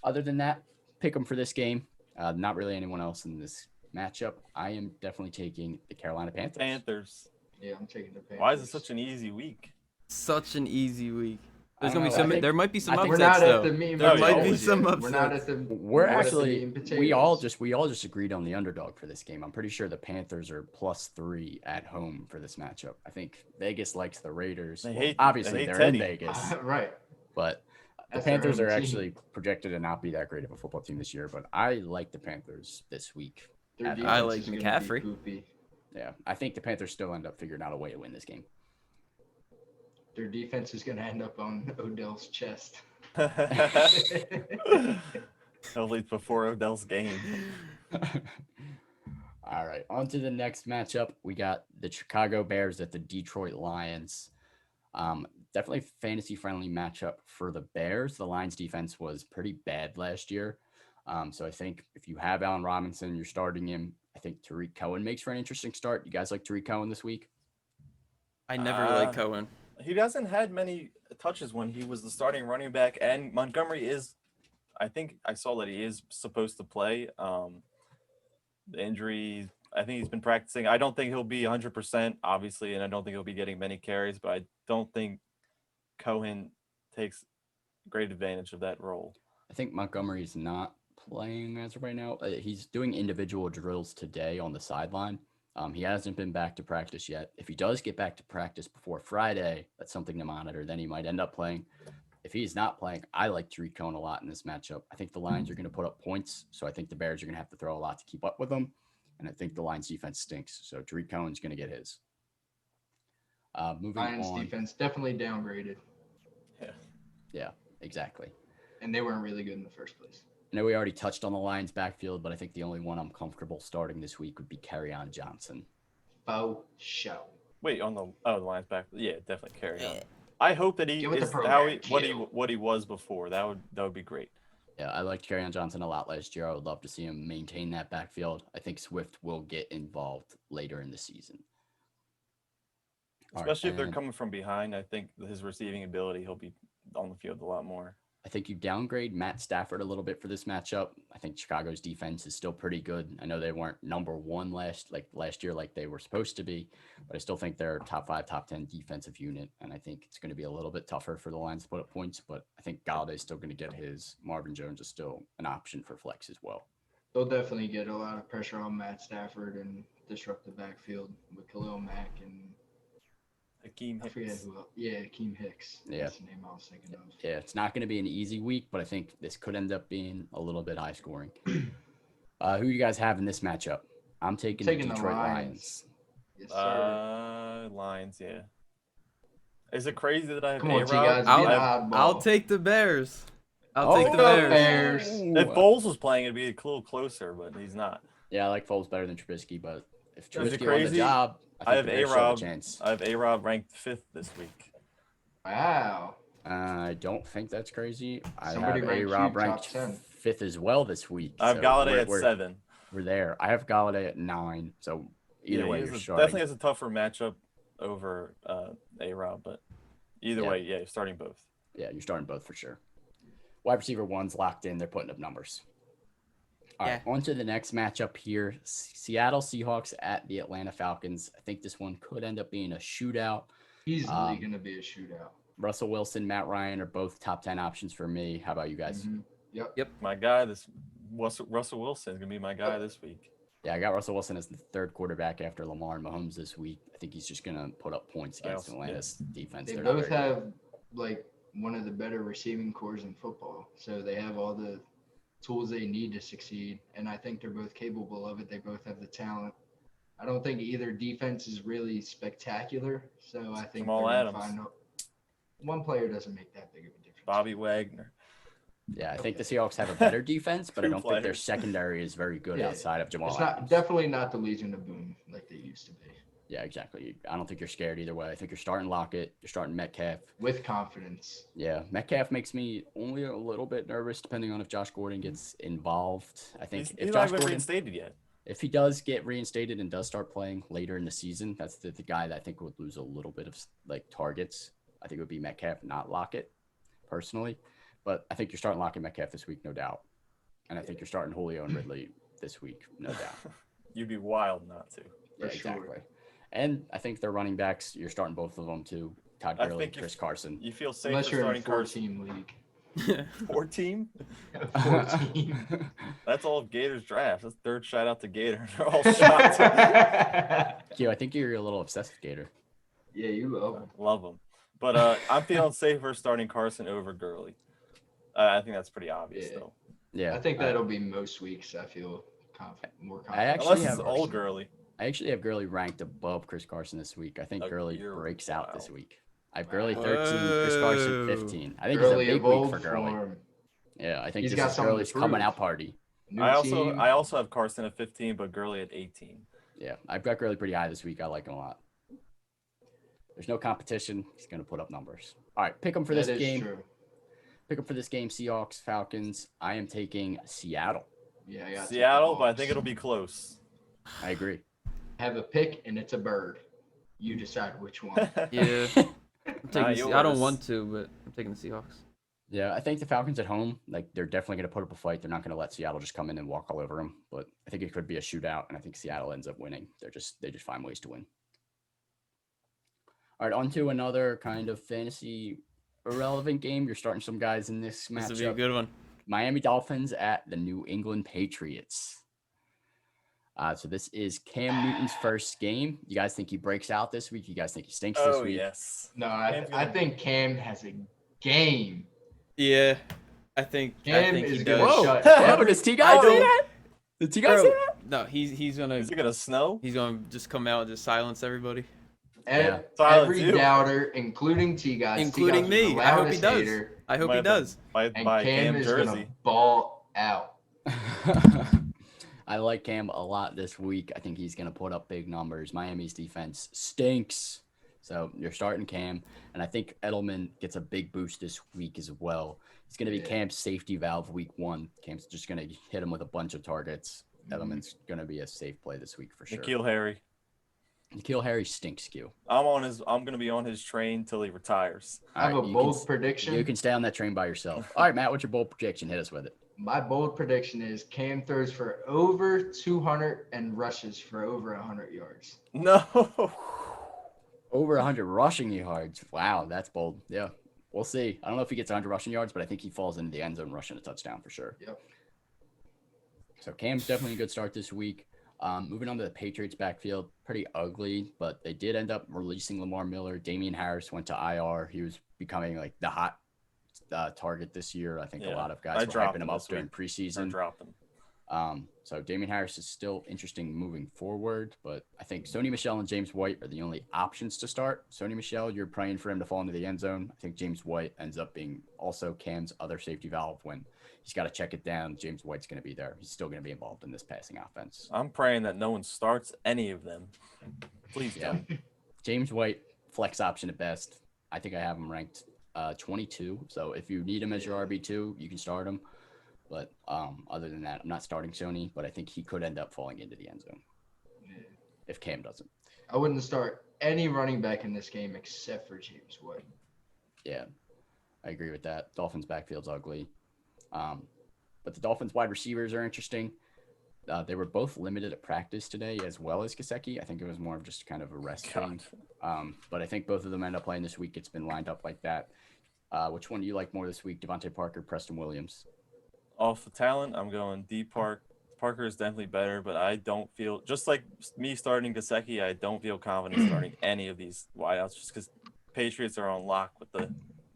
Other than that, pick him for this game. Not really anyone else in this matchup. I am definitely taking the Carolina Panthers. Yeah, I'm taking the Panthers. Why is it such an easy week? Such an easy week. There's I gonna be don't know. some. There might be some I think upsets We're not though. at the meat and There might be potatoes some yet. We're not upsets. at the. We're not at the actually meat and we all potatoes. just agreed on the underdog for this game. I'm pretty sure the Panthers are +3 at home for this matchup. I think Vegas likes the Raiders. They Well, hate- obviously they hate they're Teddy. in Vegas, right. but the That's their Panthers home are team. actually projected to not be that great of a football team this year. But I like the Panthers this week. Their I defense like is gonna be McCaffrey. poopy. Yeah, I think the Panthers still end up figuring out a way to win this game. Their defense is going to end up on Odell's chest. Hopefully it's before Odell's game. All right, on to the next matchup. We got the Chicago Bears at the Detroit Lions. Definitely fantasy-friendly matchup for the Bears. The Lions' defense was pretty bad last year. So I think if you have Allen Robinson, you're starting him. I think Tariq Cohen makes for an interesting start. You guys like Tariq Cohen this week? I never liked Cohen. He hasn't had many touches when he was the starting running back, and Montgomery is, I think I saw that he is supposed to play. The injury, I think he's been practicing. I don't think he'll be 100%, obviously, and I don't think he'll be getting many carries, but I don't think Cohen takes great advantage of that role. I think Montgomery's not playing as of right now. He's doing individual drills today on the sideline. He hasn't been back to practice yet. If he does get back to practice before Friday, that's something to monitor. Then he might end up playing. If he's not playing, I like Tariq Cohen a lot in this matchup. I think the Lions are going to put up points, so I think the Bears are going to have to throw a lot to keep up with them. And I think the Lions defense stinks, so Tariq Cohen's going to get his. Moving Lions on. defense definitely downgraded, Yeah, exactly. and they weren't really good in the first place. I know we already touched on the Lions backfield, but I think the only one I'm comfortable starting this week would be Kerryon Johnson. Faux show. Wait, on the Lions back, yeah, definitely carry on. I hope that he Get with the is program, what he was before. That would be great. Yeah, I liked Kerryon Johnson a lot last year. I would love to see him maintain that backfield. I think Swift will get involved later in the season. Especially if they're coming from behind. I think his receiving ability, he'll be on the field a lot more. I think you downgrade Matt Stafford a little bit for this matchup. I think Chicago's defense is still pretty good. I know they weren't number one last year like they were supposed to be, but I still think they're a top 5, top 10 defensive unit. And I think it's going to be a little bit tougher for the Lions to put up points, but I think Galladay's still going to get his. Marvin Jones is still an option for flex as well. They'll definitely get a lot of pressure on Matt Stafford and disrupt the backfield with Khalil Mack and Akeem Hicks. Akeem Hicks. Yeah. That's the name I was thinking of. Yeah, it's not going to be an easy week, but I think this could end up being a little bit high scoring. Who you guys have in this matchup? I'm taking the Detroit Lions. Yes, sir. Lions, yeah. Is it crazy that I have Come on, A-Rob? I'll take the Bears. I'll take the Bears. If Foles was playing, it'd be a little closer, but he's not. Yeah, I like Foles better than Trubisky, but if Is it Trubisky won the crazy? job, I have A-Rob. chance. I have A-Rob ranked 5th this week. Wow. I don't think that's crazy. Somebody I have ranked A-Rob you ranked top 10. 5th as well this week. I have so Galladay at we're 7. We're there. I have Galladay at 9. So either way, you're starting. Definitely has a tougher matchup over A-Rob, but either way, yeah, you're starting both. Yeah, you're starting both for sure. Wide receiver 1's locked in. They're putting up numbers. All right, on to the next matchup here. Seattle Seahawks at the Atlanta Falcons. I think this one could end up being a shootout. Easily going to be a shootout. Russell Wilson, Matt Ryan are both top 10 options for me. How about you guys? Mm-hmm. Yep. My guy, Russell Wilson is going to be my guy this week. Yeah, I got Russell Wilson as the 3rd quarterback after Lamar and Mahomes this week. I think he's just going to put up points against Atlanta's defense. They both have, one of the better receiving cores in football. So they have all the tools they need to succeed, and I think they're both capable of it. They both have the talent. I don't think either defense is really spectacular, so I think Jamal they're Adams. gonna find one player doesn't make that big of a difference. Bobby Wagner. Yeah, I think the Seahawks have a better defense, but I don't think their secondary is very good outside of Jamal Adams. Definitely not the Legion of Boom like they used to be. Yeah, exactly. I don't think you're scared either way. I think you're starting Lockett. You're starting Metcalf. With confidence. Yeah, Metcalf makes me only a little bit nervous depending on if Josh Gordon gets involved. I think He's not even reinstated yet. If he does get reinstated and does start playing later in the season, that's the guy that I think would lose a little bit of targets. I think it would be Metcalf, not Lockett, personally. But I think you're starting Lockett Metcalf this week, no doubt. And I think you're starting Julio and Ridley this week, no doubt. You'd be wild not to. Yeah, exactly. And I think their running backs, you're starting both of them too. Todd Gurley, Chris Carson. You feel safe unless you're starting in a 4-team league. 4-team? 4-team. That's all of Gators draft. That's 3rd shout out to Gator. They're all shots. Q, I think you're a little obsessed with Gator. Yeah, you love him. Love him. But I'm feeling safer starting Carson over Gurley. I think that's pretty obvious, though. Yeah. I think that'll be most weeks. I feel more confident. I actually Unless it's old Gurley. I actually have Gurley ranked above Chris Carson this week. I think Gurley breaks out this week. I have Gurley 13, Chris Carson 15. I think Gurley it's a big week for Gurley. Yeah, I think He's this got is Gurley's coming out party. I also have Carson at 15, but Gurley at 18. Yeah, I've got Gurley pretty high this week. I like him a lot. There's no competition. He's going to put up numbers. All right, pick him for this game. True. Pick him for this game, Seahawks, Falcons. I am taking Seattle. Yeah, I got Seattle, but I think it'll be close. I agree. Have a pick, and it's a bird. You decide which one. Yeah. I don't want to, but I'm taking the Seahawks. Yeah, I think the Falcons at home, they're definitely going to put up a fight. They're not going to let Seattle just come in and walk all over them. But I think it could be a shootout, and I think Seattle ends up winning. They just find ways to win. All right, on to another kind of fantasy irrelevant game. You're starting some guys in this matchup. This will be a good one. Miami Dolphins at the New England Patriots. So this is Cam Newton's first game. You guys think he breaks out this week? You guys think he stinks this week? Yes. No, I think Cam has a game. Yeah, I think he does. Whoa! Whoa, does T guy say that? Did T guy say that? No, he's gonna. Is it gonna snow? He's gonna just come out and just silence everybody. Every doubter, including T guys, including me. I hope he does. I hope he does. By Cam is jersey. gonna ball out. I like Cam a lot this week. I think he's going to put up big numbers. Miami's defense stinks. So you're starting Cam. And I think Edelman gets a big boost this week as well. He's going to be Cam's safety valve week 1. Cam's just going to hit him with a bunch of targets. Edelman's going to be a safe play this week for sure. N'Keal Harry. N'Keal Harry stinks, Q. I'm gonna be on his train till he retires. I have a bold prediction. You can stay on that train by yourself. All right, Matt, what's your bold prediction? Hit us with it. My bold prediction is Cam throws for over 200 and rushes for over 100 yards. No. Over 100 rushing yards. Wow, that's bold. Yeah, we'll see. I don't know if he gets 100 rushing yards, but I think he falls into the end zone rushing a touchdown for sure. Yep. So Cam's definitely a good start this week. Moving on to the Patriots backfield, pretty ugly, but they did end up releasing Lamar Miller. Damien Harris went to IR. He was becoming like the hot target this year. I think a lot of guys were hyping him up during preseason. Dropped him. So Damien Harris is still interesting moving forward, but I think Sony Michel and James White are the only options to start. Sony Michel, you're praying for him to fall into the end zone. I think James White ends up being also Cam's other safety valve when he's got to check it down. James White's going to be there. He's still going to be involved in this passing offense. I'm praying that no one starts any of them. Please don't. James White, flex option at best. I think I have him ranked 22. So if you need him as your RB2, you can start him. But other than that, I'm not starting Sony, but I think he could end up falling into the end zone if Cam doesn't. I wouldn't start any running back in this game except for James White. Yeah, I agree with that. Dolphins backfield's ugly. But the Dolphins wide receivers are interesting. They were both limited at practice today as well as Gesicki. I think it was more of just kind of a rest thing. But I think both of them end up playing this week. It's been lined up like that. Which one do you like more this week, Devontae Parker, Preston Williams? Off the talent, I'm going D Park. Parker is definitely better, but I don't feel, just like me starting Gesicki, I don't feel confident starting any of these wideouts just because Patriots are on lock with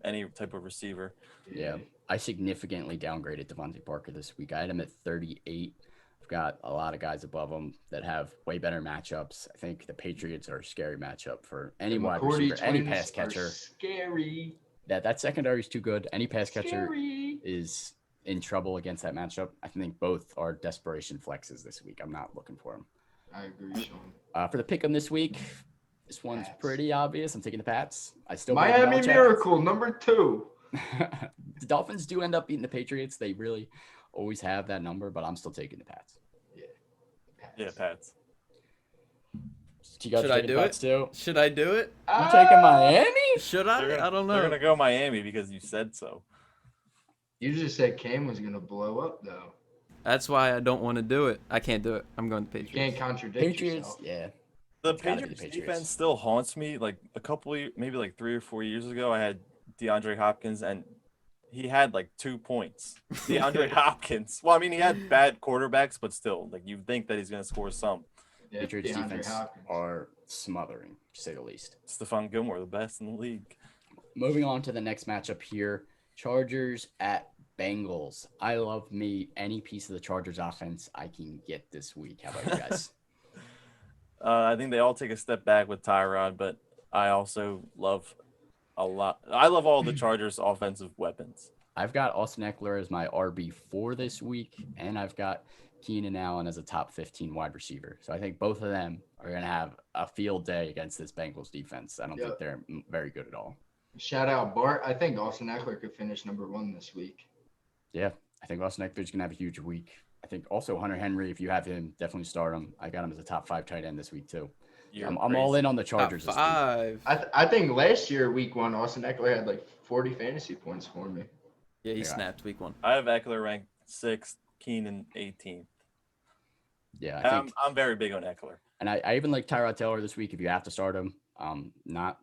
any type of receiver. Yeah, I significantly downgraded Devontae Parker this week. I had him at 38. I've got a lot of guys above him that have way better matchups. I think the Patriots are a scary matchup for any wide receiver, any pass catcher. Scary. That secondary is too good. Any pass catcher is in trouble against that matchup. I think both are desperation flexes this week. I'm not looking for them. I agree, Sean. For the pick 'em this week, this one's pretty obvious. I'm taking the Pats. I still Miami Miracle #2. The Dolphins do end up beating the Patriots. They really always have that number, but I'm still taking the Pats. Yeah, Pats. Should I do it? Too? Should I do it? You taking Miami? Should I? I don't know. They're gonna go Miami because you said so. You just said Cam was gonna blow up though. That's why I don't want to do it. I can't do it. I'm going to Patriots. You can't contradict yourself. Yeah. The Patriots defense still haunts me. Like a couple, maybe like 3 or 4 years ago, I had DeAndre Hopkins, and he had like 2 points. DeAndre Hopkins. Well, I mean, he had bad quarterbacks, but still, like you think that he's gonna score some. Yeah, Patriots defense are smothering, to say the least. Stephon Gilmore, the best in the league. Moving on to the next matchup here, Chargers at Bengals. I love me any piece of the Chargers offense I can get this week. How about you guys? I think they all take a step back with Tyrod, but I also love a lot. I love all the Chargers' offensive weapons. I've got Austin Eckler as my RB4 this week, and I've got Keenan Allen as a top 15 wide receiver. So I think both of them are going to have a field day against this Bengals defense. I don't think they're very good at all. Shout out Bart. I think Austin Eckler could finish #1 this week. Yeah, I think Austin Eckler's going to have a huge week. I think also Hunter Henry, if you have him, definitely start him. I got him as a top 5 tight end this week too. I'm all in on the Chargers this week. I think last year, week 1, Austin Eckler had like 40 fantasy points for me. Yeah, he snapped week 1. I have Eckler ranked 6th, Keenan 18th. Yeah, I'm very big on Eckler. And I even like Tyrod Taylor this week if you have to start him. Not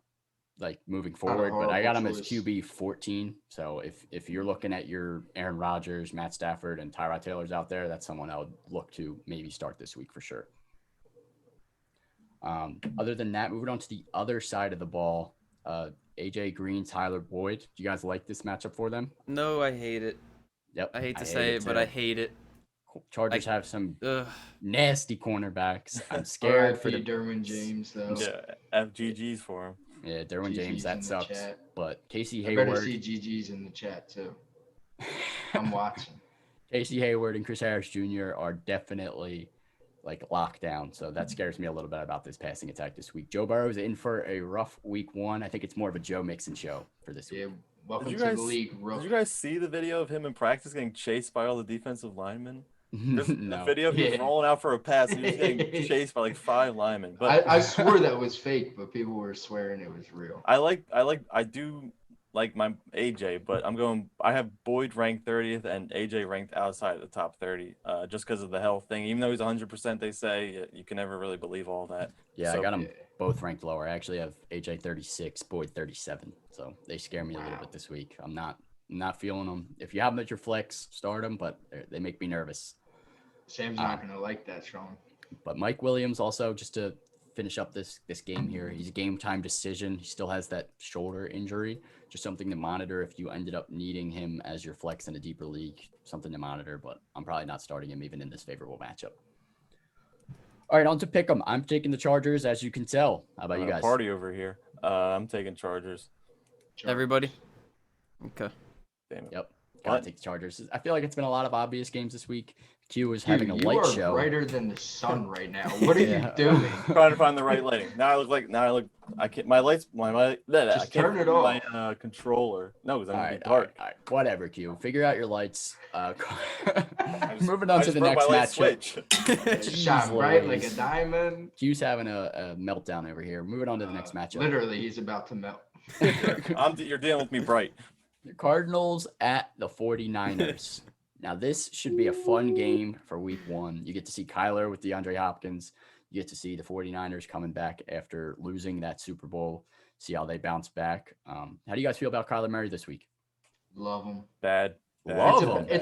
like moving forward, but I got him as QB 14. So if you're looking at your Aaron Rodgers, Matt Stafford, and Tyrod Taylor's out there, that's someone I would look to maybe start this week for sure. Other than that, moving on to the other side of the ball, AJ Green, Tyler Boyd. Do you guys like this matchup for them? No, I hate it. Yep. I hate to say it, but I hate it. Chargers have some nasty cornerbacks. I'm scared for the Derwin James though. Yeah, FGGs for him. Yeah, Derwin James, that sucks. But Casey I Hayward. better see GG's in the chat too. I'm watching. Casey Hayward and Chris Harris Jr. are definitely like locked down. So that scares me a little bit about this passing attack this week. Joe Burrow is in for a rough week 1. I think it's more of a Joe Mixon show for this week. Yeah, welcome to the league. Did you guys see the video of him in practice getting chased by all the defensive linemen? There's a No. video of him Yeah. rolling out for a pass and he was getting chased by like 5 linemen. But I swore that was fake, but people were swearing it was real. I do like my AJ, but I have Boyd ranked 30th and AJ ranked outside of the top 30, just because of the health thing. Even though he's 100%, they say you can never really believe all that. Yeah, So, I got them both ranked lower. I actually have AJ 36, Boyd 37. So they scare me a little bit this week. I'm not feeling them. If you have them at your flex, start them, but they make me nervous. Sam's not going to like that, Sean. But Mike Williams also, just to finish up this game here, he's a game time decision. He still has that shoulder injury, just something to monitor if you ended up needing him as your flex in a deeper league, something to monitor, but I'm probably not starting him even in this favorable matchup. All right, on to pick 'em. I'm taking the Chargers, as you can tell. How about you guys? Party over here. I'm taking Chargers. Everybody? Okay. Damn it. Yep. Gotta take the Chargers. I feel like it's been a lot of obvious games this week. Q is having a light you are show. brighter than the sun right now. What are you doing? Trying to find the right lighting. I can't. My lights. I can't turn it find off. my control. No, because I'm All gonna right, be dark. all right. Whatever, Q. Figure out your lights. Moving I on to just the broke next my light switch. It shine bright like a Louise. diamond. Q's having a meltdown over here. Moving on to the next matchup. Literally, he's about to melt. You're dealing with me bright. The Cardinals at the 49ers. Now, this should be a fun game for week 1. You get to see Kyler with DeAndre Hopkins. You get to see the 49ers coming back after losing that Super Bowl, see how they bounce back. How do you guys feel about Kyler Murray this week? Love him. Bad. Love Bad.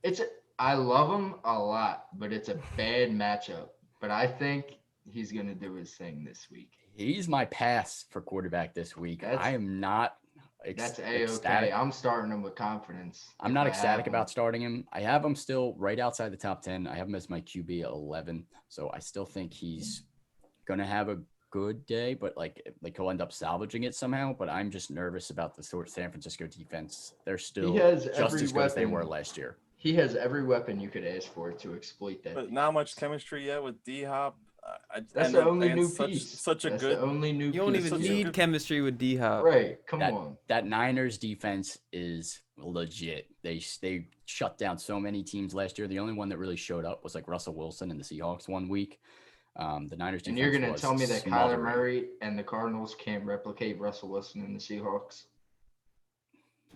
him. I love him a lot, but it's a bad matchup. But I think he's gonna do his thing this week. He's my pass for quarterback this week. I am not That's ecstatic. A-okay. I'm starting him with confidence. I'm not ecstatic about starting him. I have him still right outside the top 10. I have him as my QB at 11. So I still think he's going to have a good day, but like he'll end up salvaging it somehow. But I'm just nervous about the San Francisco defense. They're still just as good as they were last year. He has every weapon you could ask for to exploit that. But not much chemistry yet with D-Hop. That's the only new piece. That's the only new piece. You don't even need chemistry with D-Hop. Right, come on. That Niners defense is legit. They shut down so many teams last year. The only one that really showed up was like Russell Wilson and the Seahawks one week. The Niners defense. And you're going to tell me that smothering. Kyler Murray and the Cardinals can't replicate Russell Wilson and the Seahawks?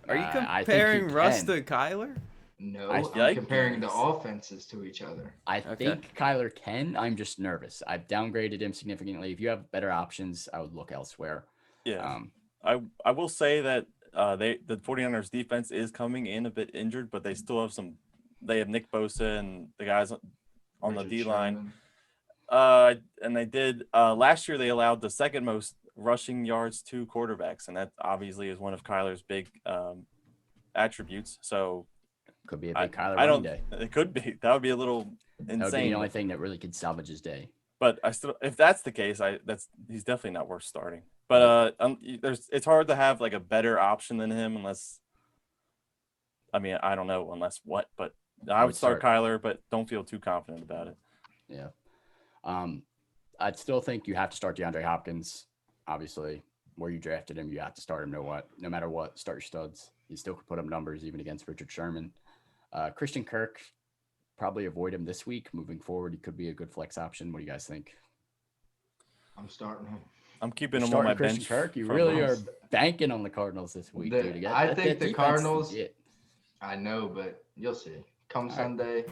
Are you comparing Russ to Kyler? No, I'm comparing the offenses to each other. I think Kyler can. I'm just nervous. I've downgraded him significantly. If you have better options, I would look elsewhere. Yeah. I will say that the 49ers defense is coming in a bit injured, but they still have they have Nick Bosa and the guys on the D-line. And they did last year they allowed the second most rushing yards to quarterbacks, and that obviously is one of Kyler's big attributes. So could be a big Kyler day. It could be. That would be a little insane. That would be the only thing that really could salvage his day. But if that's the case, he's definitely not worth starting. But it's hard to have like a better option than him unless. I mean, I don't know unless what, but I would start Kyler, but don't feel too confident about it. Yeah. I'd still think you have to start DeAndre Hopkins. Obviously, where you drafted him, you have to start him no matter what. Start your studs. He still could put up numbers even against Richard Sherman. Christian Kirk, probably avoid him this week. Moving forward, he could be a good flex option. What do you guys think? I'm starting him. I'm keeping him on my Christian bench. Kirk, you really are banking on the Cardinals this week, dude. I think the Cardinals. I know, but you'll see. Come Sunday.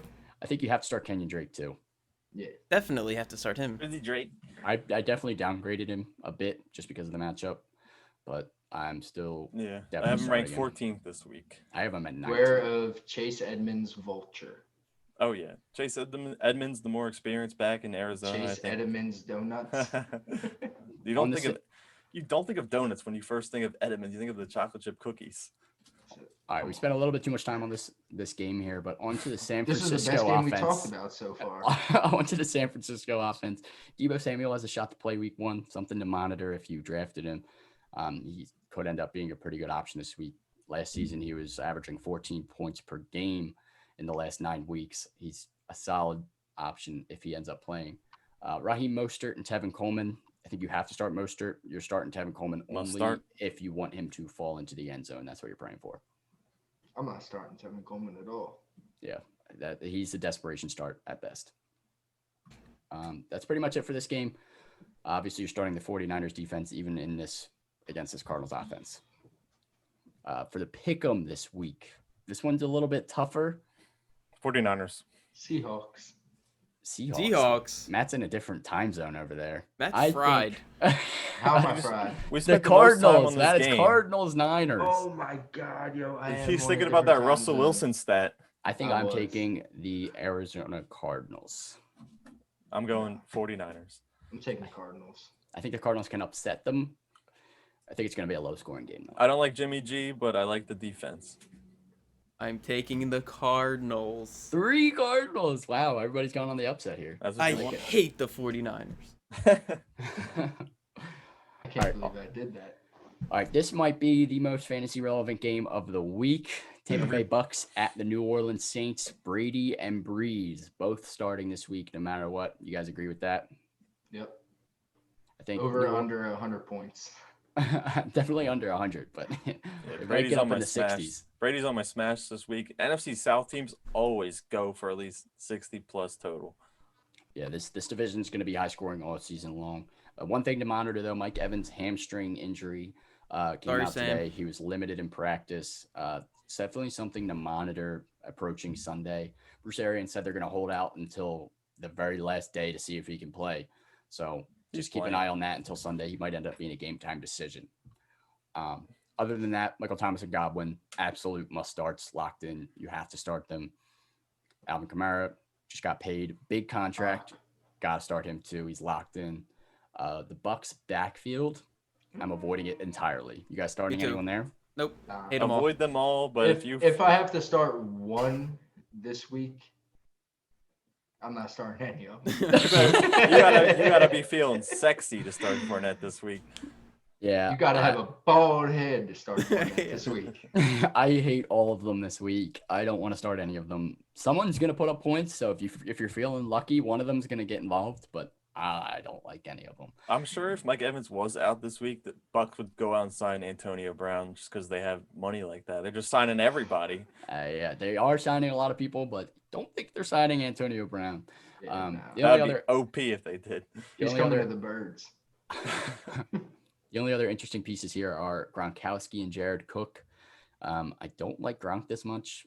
I think you have to start Kenyon Drake too. Yeah, definitely have to start him. Is he Drake? I definitely downgraded him a bit just because of the matchup, but I'm still I have him ranked 14th this week. I have him at 19th. Beware of Chase Edmonds vulture. Oh yeah, Chase Edmonds, the more experienced back in Arizona. Chase Edmonds donuts. You don't think of donuts when you first think of Edmonds. You think of the chocolate chip cookies. All right, we spent a little bit too much time on this game here, but on to the San Francisco offense. This is the best game offense. we talked about so far. On to the San Francisco offense. Deebo Samuel has a shot to play week 1, something to monitor if you drafted him. He could end up being a pretty good option this week. Last season, he was averaging 14 points per game in the last 9 weeks. He's a solid option if he ends up playing. Raheem Mostert and Tevin Coleman. I think you have to start Mostert. You're starting Tevin Coleman only if you want him to fall into the end zone. That's what you're praying for. I'm not starting Tevin Coleman at all. Yeah. that he's a desperation start at best. That's pretty much it for this game. Obviously, you're starting the 49ers defense even in this against this Cardinals offense. For the pick'em this week, this one's a little bit tougher. 49ers. Seahawks. Matt's in a different time zone over there. Matt's fried. How am I fried? We The spent the most time Cardinals. on That this is game. Cardinals Niners. Oh my God, yo! He's thinking about that Russell Wilson stat. I think I I'm was. taking the Arizona Cardinals. I'm going 49ers. I'm taking the Cardinals. I think the Cardinals can upset them. I think it's going to be a low-scoring game, though. I don't like Jimmy G, but I like the defense. I'm taking the Cardinals. 3 Cardinals. Wow, everybody's going on the upset here. That's I a good hate the 49ers. one. I can't believe I did that. All right, this might be the most fantasy relevant game of the week. Tampa Bay Bucks at the New Orleans Saints. Brady and Breeze both starting this week, no matter what. You guys agree with that? Yep. I think Over or under 100 points. definitely under 100, but it might Brady's get up on my in the smash. 60s. Brady's on my smash this week. NFC South teams always go for at least 60 plus total. Yeah, this division is going to be high scoring all season long. One thing to monitor, though, Mike Evans' hamstring injury came Sorry, out Sam. today. He was limited in practice. It's definitely something to monitor approaching Sunday. Bruce Arians said they're going to hold out until the very last day to see if he can play. So just keep an eye on that until Sunday. He might end up being a game time decision. Other than that, Michael Thomas and Godwin, absolute must starts, locked in. You have to start them. Alvin Kamara just got paid, big contract. Got to start him too. He's locked in. The Bucks backfield, I'm avoiding it entirely. You guys starting Me too. anyone there? Nope. Nah. Hate them all. Avoid them all, but if I have to start one this week, I'm not starting any of them. you gotta be feeling sexy to start Fournette this week. Yeah. You got to have a bald head to start Fournette this week. I hate all of them this week. I don't want to start any of them. Someone's going to put up points, so if you're feeling lucky, one of them's going to get involved, but I don't like any of them. I'm sure if Mike Evans was out this week, the Bucks would go out and sign Antonio Brown just because they have money like that. They're just signing everybody. Yeah, they are signing a lot of people, but don't think they're signing Antonio Brown. Yeah, no. The That'd only be other OP if they did. the He's only coming other to the Birds. the only other interesting pieces here are Gronkowski and Jared Cook. I don't like Gronk this much,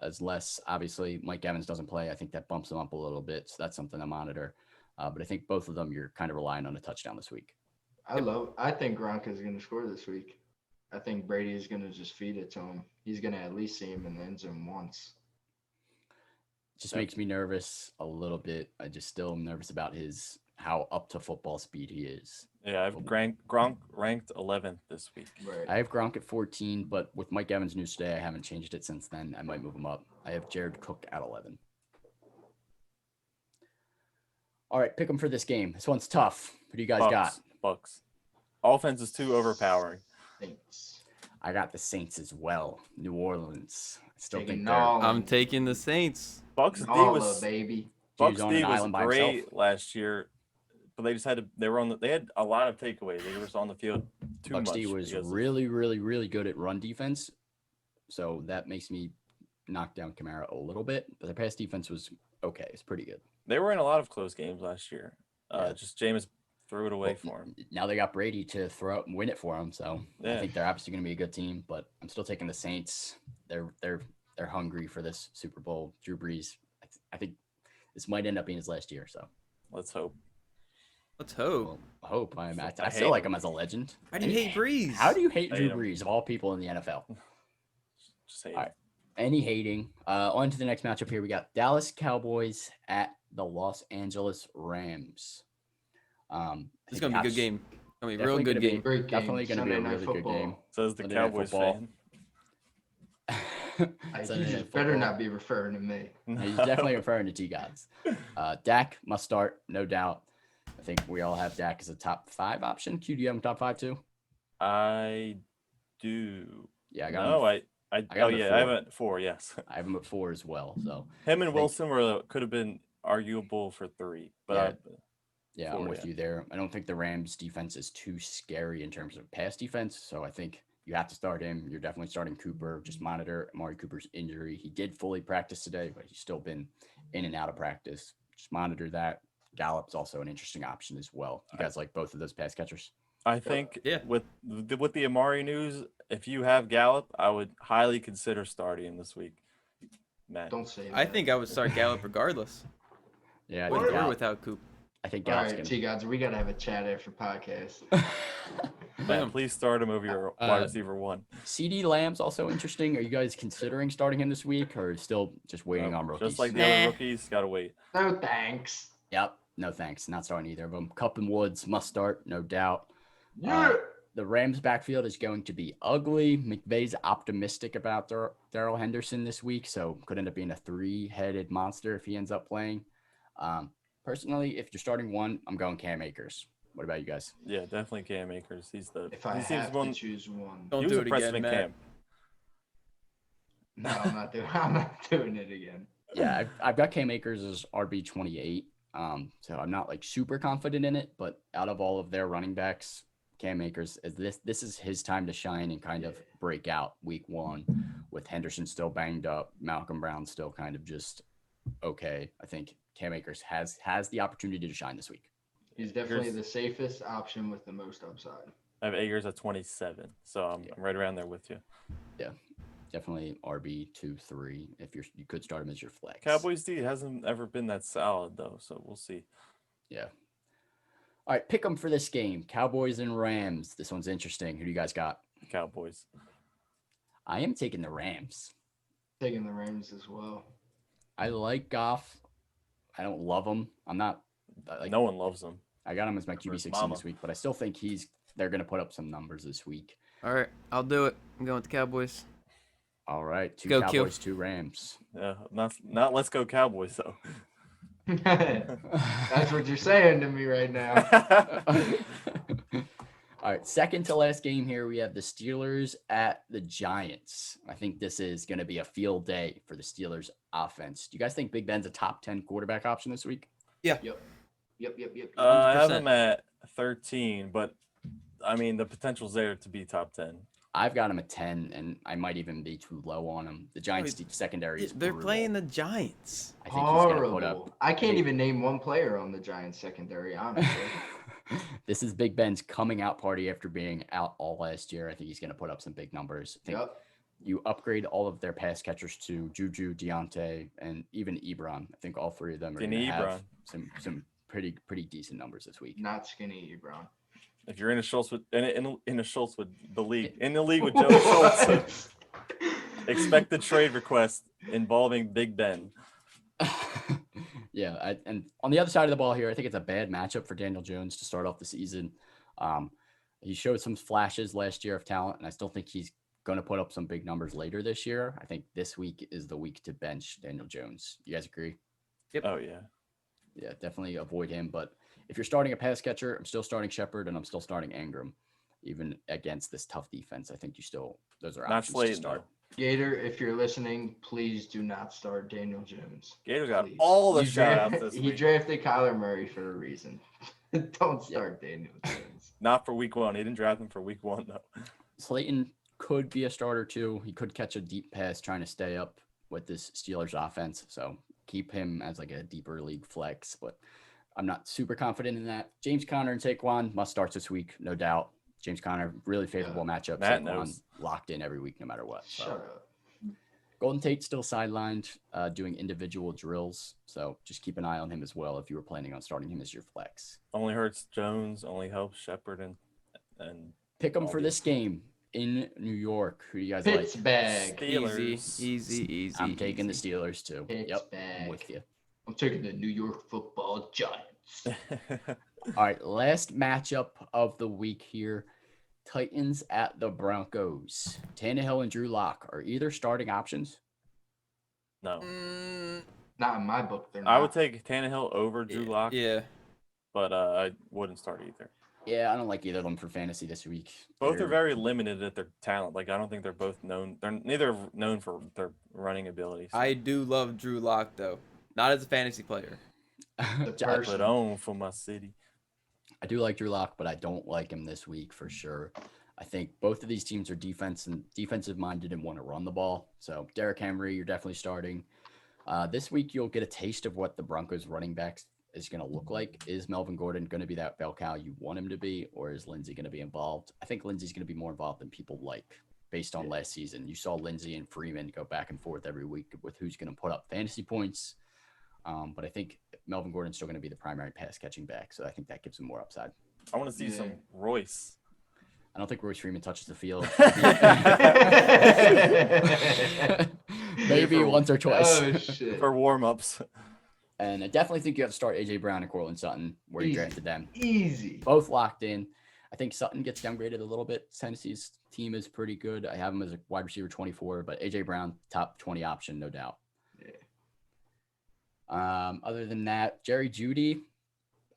as less obviously Mike Evans doesn't play. I think that bumps him up a little bit, so that's something to monitor. But I think both of them you're kind of relying on a touchdown this week. I think Gronk is going to score this week. I think Brady is going to just feed it to him. He's going to at least see him in the end zone once. Just makes me nervous a little bit. I just still am nervous about how up to football speed he is. Yeah, I've Gronk ranked 11th this week. Right. I have Gronk at 14, but with Mike Evans news today, I haven't changed it since then. I might move him up. I have Jared Cook at 11. All right, pick him for this game. This one's tough. Who do you guys got? Bucks. Offense is too overpowering. Thanks. I got the Saints as well. New Orleans. I still Taking think they're Nolan. I'm taking the Saints. Bucks D Nala, was baby. Bucks on D an was island by great himself. last year, but they just had to. They had a lot of takeaways. They were just on the field too Bucks much. D was because of- really, really, really good at run defense. So that makes me knock down Kamara a little bit. But the pass defense was okay. It's pretty good. They were in a lot of close games last year. Yeah. Just Jameis threw it away for him. Now they got Brady to throw up and win it for him. So I Yeah. think they're obviously going to be a good team. But I'm still taking the Saints. They're hungry for this Super Bowl. Drew Brees. I think this might end up being his last year. So Let's hope. Let's hope. well, I hope I I still hate like him as a legend. How do you hate Breeze? How do you hate I Drew hate him. Brees of all people in the NFL? Just hate. All right. Any hating. On to the next matchup here. We got Dallas Cowboys at the Los Angeles Rams. This is gonna be a good game. Gonna be a real Definitely good gonna be- game. Great game. Definitely going to be a Sunday Night really good Football. game. Says the Sunday Night Cowboys Football. fan. Sunday You Night just better Football. not be referring to me. He's definitely referring to T-Gods. Dak must start, no doubt. I think we all have Dak as a top 5 option. Q, do you have him top 5 too? I do. Yeah, I got No, him. I got oh him at yeah, 4. I have it at 4. Yes. I have him at 4 as well. So Him and think- Wilson could have been arguable for 3, but yeah, I'm 4, with yeah. you there. I don't think the Rams defense is too scary in terms of pass defense. So I think you have to start him. You're definitely starting Cooper. Just monitor Amari Cooper's injury. He did fully practice today, but he's still been in and out of practice. Just monitor that. Gallup's also an interesting option as well. You guys like both of those pass catchers? I think with the Amari news, if you have Gallop, I would highly consider starting him this week. Matt. Don't say that. I think I would start Gallop regardless. Yeah, With or without Coop. I think All Gallup's right, gonna... T-Gods, we got to have a chat after podcast. Matt, please start him over your wide receiver 1. CD Lamb's also interesting. Are you guys considering starting him this week or still just waiting on rookies? Just like the other rookies, got to wait. No thanks. Yep. No thanks. Not starting either of them. Cup and Woods must start, no doubt. Yeah. The Rams backfield is going to be ugly. McVay's optimistic about Darrell Henderson this week, so could end up being a 3-headed monster if he ends up playing. Personally, if you're starting one, I'm going Cam Akers. What about you guys? Yeah, definitely Cam Akers. If I have to choose one. Don't do it again, Matt. No, I'm not doing it again. Yeah, I've got Cam Akers as RB28. So I'm not like super confident in it, but out of all of their running backs, Cam Akers this is his time to shine and kind of break out week 1 with Henderson still banged up, Malcolm Brown still kind of just okay. I think Cam Akers has the opportunity to shine this week. He's definitely the safest option with the most upside. I have Akers at 27, so I'm right around there with you. Yeah. Definitely RB 2-3 if you could start him as your flex. Cowboys D hasn't ever been that solid though, so we'll see. Yeah. All right, pick them for this game. Cowboys and Rams. This one's interesting. Who do you guys got? Cowboys. I am taking the Rams. Taking the Rams as well. I like Goff. I don't love him. I'm not like no one loves him. I got him as my QB16 this week, but I still think they're going to put up some numbers this week. All right, I'll do it. I'm going with the Cowboys. All right, 2 Go Cowboys, Q. 2 Rams. Yeah, not let's go Cowboys though. That's what you're saying to me right now. All right, second to last game here, we have the Steelers at the Giants. I think this is going to be a field day for the Steelers offense. Do you guys think Big Ben's a top 10 quarterback option this week? Yeah. Yep. I have him at 13, but I mean the potential's there to be top 10. I've got him at 10, and I might even be too low on him. The Giants' secondary is They're brutal. playing the Giants. I think he's going to put up. I can't even name one player on the Giants secondary, honestly. This is Big Ben's coming out party after being out all last year. I think he's going to put up some big numbers. I think you upgrade all of their pass catchers to Juju, Deontay, and even Ebron. I think all 3 of them are going to have some pretty decent numbers this week. Not skinny Ebron. If you're in a Schultz with the league with Joe Schultz, expect the trade request involving Big Ben. Yeah, and on the other side of the ball here, I think it's a bad matchup for Daniel Jones to start off the season. He showed some flashes last year of talent, and I still think he's going to put up some big numbers later this year. I think this week is the week to bench Daniel Jones. You guys agree? Yep. Oh yeah. Yeah, definitely avoid him. But if you're starting a pass catcher, I'm still starting Shepard and I'm still starting Ingram, even against this tough defense. I think those are options to start. Gator, if you're listening, please do not start Daniel Jones. Gator's got all the shout outs this week. He drafted Kyler Murray for a reason. Don't start Daniel Jones. Not for week 1. He didn't draft him for week 1 though. Slayton could be a starter too. He could catch a deep pass trying to stay up with this Steelers offense. So keep him as like a deeper league flex, but I'm not super confident in that. James Conner and Saquon must start this week, no doubt. James Conner, really favorable matchup. Matt Saquon knows. Locked in every week, no matter what. So. Shut up. Golden Tate still sidelined, doing individual drills. So just keep an eye on him as well if you were planning on starting him as your flex. Only hurts Jones, only helps Shepard and pick him for this game in New York. Who do you guys Pittsburgh. like? Steelers. Easy. I'm taking the Steelers too. Yep, I'm Pittsburgh. with you. I'm taking the New York Football Giants. All right, last matchup of the week here. Titans at the Broncos. Tannehill and Drew Lock are either starting options. No. Not in my book. They're not. I would take Tannehill over Drew Lock. Yeah. But I wouldn't start either. Yeah, I don't like either of them for fantasy this week. Both are very limited at their talent. Like I don't think they're both known. They're neither known for their running abilities. I do love Drew Lock though, not as a fantasy player. Put on for my city. I do like Drew Lock, but I don't like him this week for sure. I think both of these teams are defensive minded and want to run the ball. So Derrick Henry, you're definitely starting. This week, you'll get a taste of what the Broncos running backs is going to look like. Is Melvin Gordon going to be that bell cow you want him to be, or is Lindsey going to be involved? I think Lindsey's going to be more involved than people like based on last season. You saw Lindsey and Freeman go back and forth every week with who's going to put up fantasy points. But I think Melvin Gordon's still going to be the primary pass catching back. So I think that gives him more upside. I want to see some Royce. I don't think Royce Freeman touches the field. Maybe once or twice. Oh, shit. For warm-ups. And I definitely think you have to start A.J. Brown and Courtland Sutton where you drafted them. Easy. Both locked in. I think Sutton gets downgraded a little bit. Tennessee's team is pretty good. I have him as a wide receiver 24, but A.J. Brown, top 20 option, no doubt. Yeah. Other than that, Jerry Judy,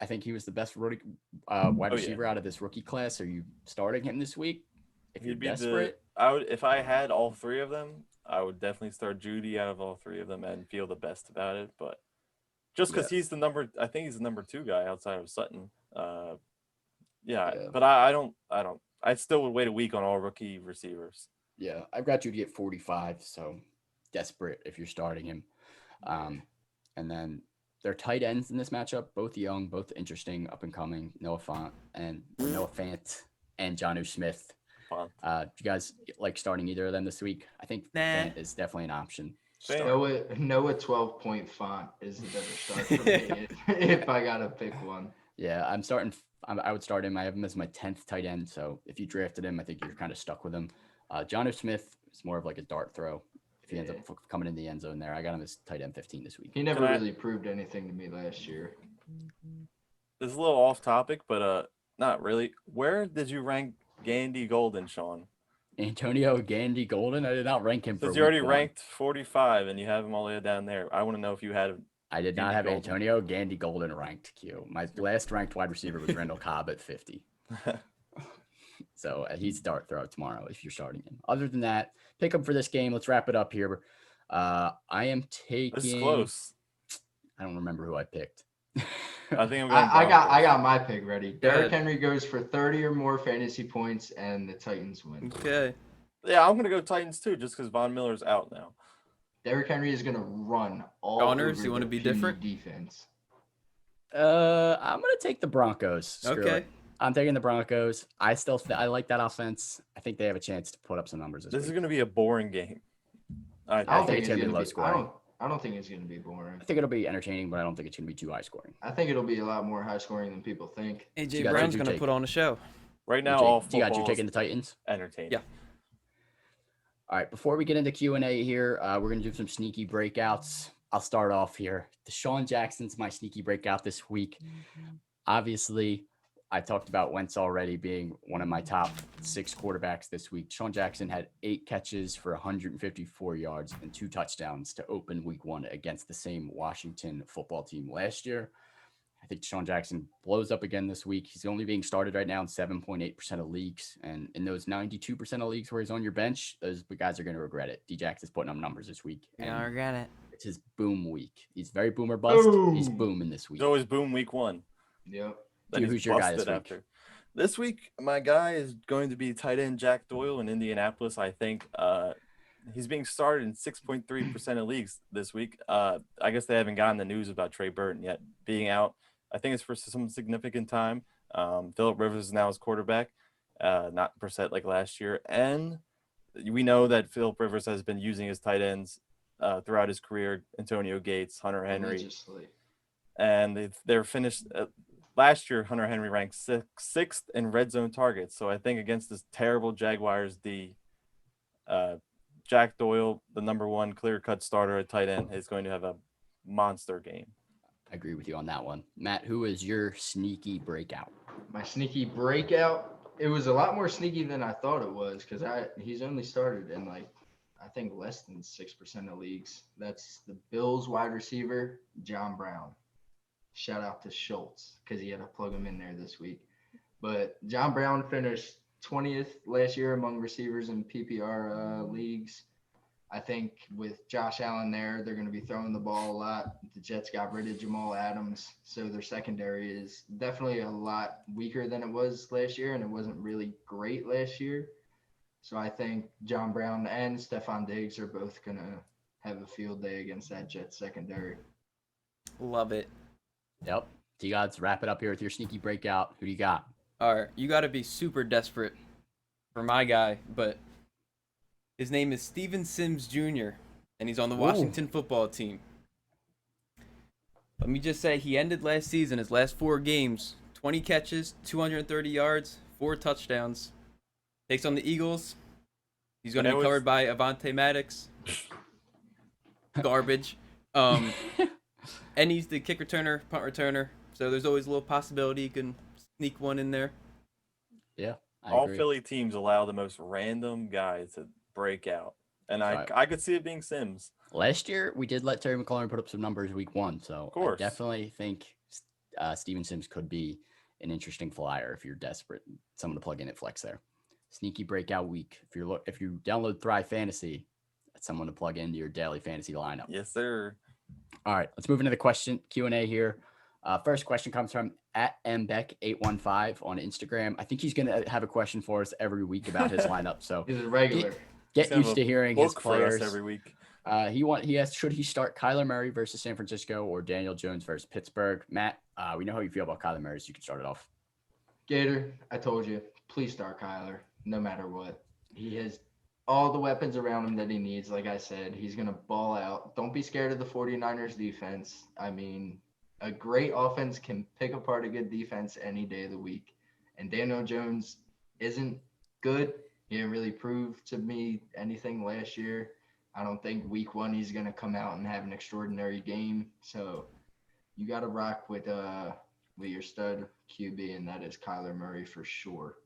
I think he was the best wide receiver out of this rookie class. Are you starting him this week? If you're desperate, if I had all three of them, I would definitely start Judy out of all three of them and feel the best about it. But just because he's the number, I think he's the number 2 guy outside of Sutton. But I still would wait a week on all rookie receivers. Yeah, I've got Judy at 45, so desperate if you're starting him. And then their tight ends in this matchup, both young, both interesting, up and coming. Noah Fant and Jonnu Smith. Do you guys like starting either of them this week? I think Fant is definitely an option. Noah 12-point Font is the better start for me if I gotta pick one. Yeah, I would start him. I have him as my 10th tight end. So if you drafted him, I think you're kind of stuck with him. Jonnu Smith is more of like a dart throw. If he ends up coming in the end zone there, I got him as tight end 15 this week. He never really proved anything to me last year. This is a little off topic, but not really. Where did you rank Gandy Golden, Sean? Antonio Gandy Golden? I did not rank him. Because you already ranked 45 and you have him all the way down there. I want to know if you had. I did not have Antonio Gandy Golden ranked, Q. My last ranked wide receiver was Randall Cobb at 50. So he's dart throw tomorrow if you're starting him. Other than that, pick him for this game. Let's wrap it up here. I am taking. This is close. I don't remember who I picked. I think I got my pick ready. Derrick Henry goes for 30 or more fantasy points, and the Titans win. Okay. Yeah, I'm gonna go Titans too, just because Von Miller's out now. Derrick Henry is gonna run all Gunners, over you want to the be different? defense. I'm gonna take the Broncos. Screw Okay. it. I'm taking the Broncos. I like that offense. I think they have a chance to put up some numbers. This is going to be a boring game. I think it's going to be low scoring. I don't think it's going to be boring. I think it'll be entertaining, but I don't think it's going to be too high scoring. I think it'll be a lot more high scoring than people think. A.J. Brown's going to put on a show. Right now, all you got you taking the Titans? Entertaining. Yeah. All right, before we get into Q&A here, we're going to do some sneaky breakouts. I'll start off here. Desean Jackson's my sneaky breakout this week. Obviously, I talked about Wentz already being one of my top 6 quarterbacks this week. Desean Jackson had 8 catches for 154 yards and 2 touchdowns to open week 1 against the same Washington football team last year. I think Desean Jackson blows up again this week. He's only being started right now in 7.8% of leagues. And in those 92% of leagues where he's on your bench, those guys are going to regret it. D-Jax is putting up numbers this week. Yeah, I regret it. It's his boom week. He's very boomer bust. Boom. He's booming this week. It's always boom week 1. Yep. Who's your guy this week? This week, my guy is going to be tight end Jack Doyle in Indianapolis. I think he's being started in 6.3% of leagues this week. I guess they haven't gotten the news about Trey Burton yet being out. I think it's for some significant time. Phillip Rivers is now his quarterback, not Brissett like last year. And we know that Phillip Rivers has been using his tight ends throughout his career, Antonio Gates, Hunter Henry. And they're finished last year. Hunter Henry ranked sixth in red zone targets. So I think against this terrible Jaguars, Jack Doyle, the number 1 clear-cut starter at tight end, is going to have a monster game. I agree with you on that one. Matt, who is your sneaky breakout? My sneaky breakout, it was a lot more sneaky than I thought it was because he's only started in I think less than 6% of leagues. That's the Bills wide receiver, John Brown. Shout out to Schultz because he had to plug him in there this week. But John Brown finished 20th last year among receivers in PPR leagues. I think with Josh Allen there, they're going to be throwing the ball a lot. The Jets got rid of Jamal Adams, so their secondary is definitely a lot weaker than it was last year, and it wasn't really great last year. So I think John Brown and Stephon Diggs are both going to have a field day against that Jets secondary. Love it. Yep. T-Gods, wrap it up here with your sneaky breakout. Who do you got? All right, you got to be super desperate for my guy, but his name is Steven Sims Jr., and he's on the Washington football team. Let me just say, he ended last season, his last 4 games, 20 catches, 230 yards, 4 touchdowns. Takes on the Eagles. He's going to be covered by Avonte Maddox. Garbage. And he's the kick returner, punt returner. So there's always a little possibility you can sneak one in there. Yeah. All Philly teams allow the most random guys to break out. And I could see it being Sims. Last year, we did let Terry McLaurin put up some numbers week 1. So I definitely think Steven Sims could be an interesting flyer if you're desperate. Someone to plug in at flex there. Sneaky breakout week. If you download Thrive Fantasy, that's someone to plug into your daily fantasy lineup. Yes, sir. All right, let's move into the Q&A here. First question comes from @mbeck815 on Instagram. I think he's going to have a question for us every week about his lineup. So he's a regular. Get used to hearing his players every week. He asked, should he start Kyler Murray versus San Francisco or Daniel Jones versus Pittsburgh? Matt, we know how you feel about Kyler Murray, so you can start it off. Gator, I told you, please start Kyler, no matter what. He has all the weapons around him that he needs. Like I said, he's going to ball out. Don't be scared of the 49ers defense. I mean, a great offense can pick apart a good defense any day of the week. And Daniel Jones isn't good. He didn't really prove to me anything last year. I don't think week 1 he's going to come out and have an extraordinary game. So you got to rock with your stud QB, and that is Kyler Murray for sure.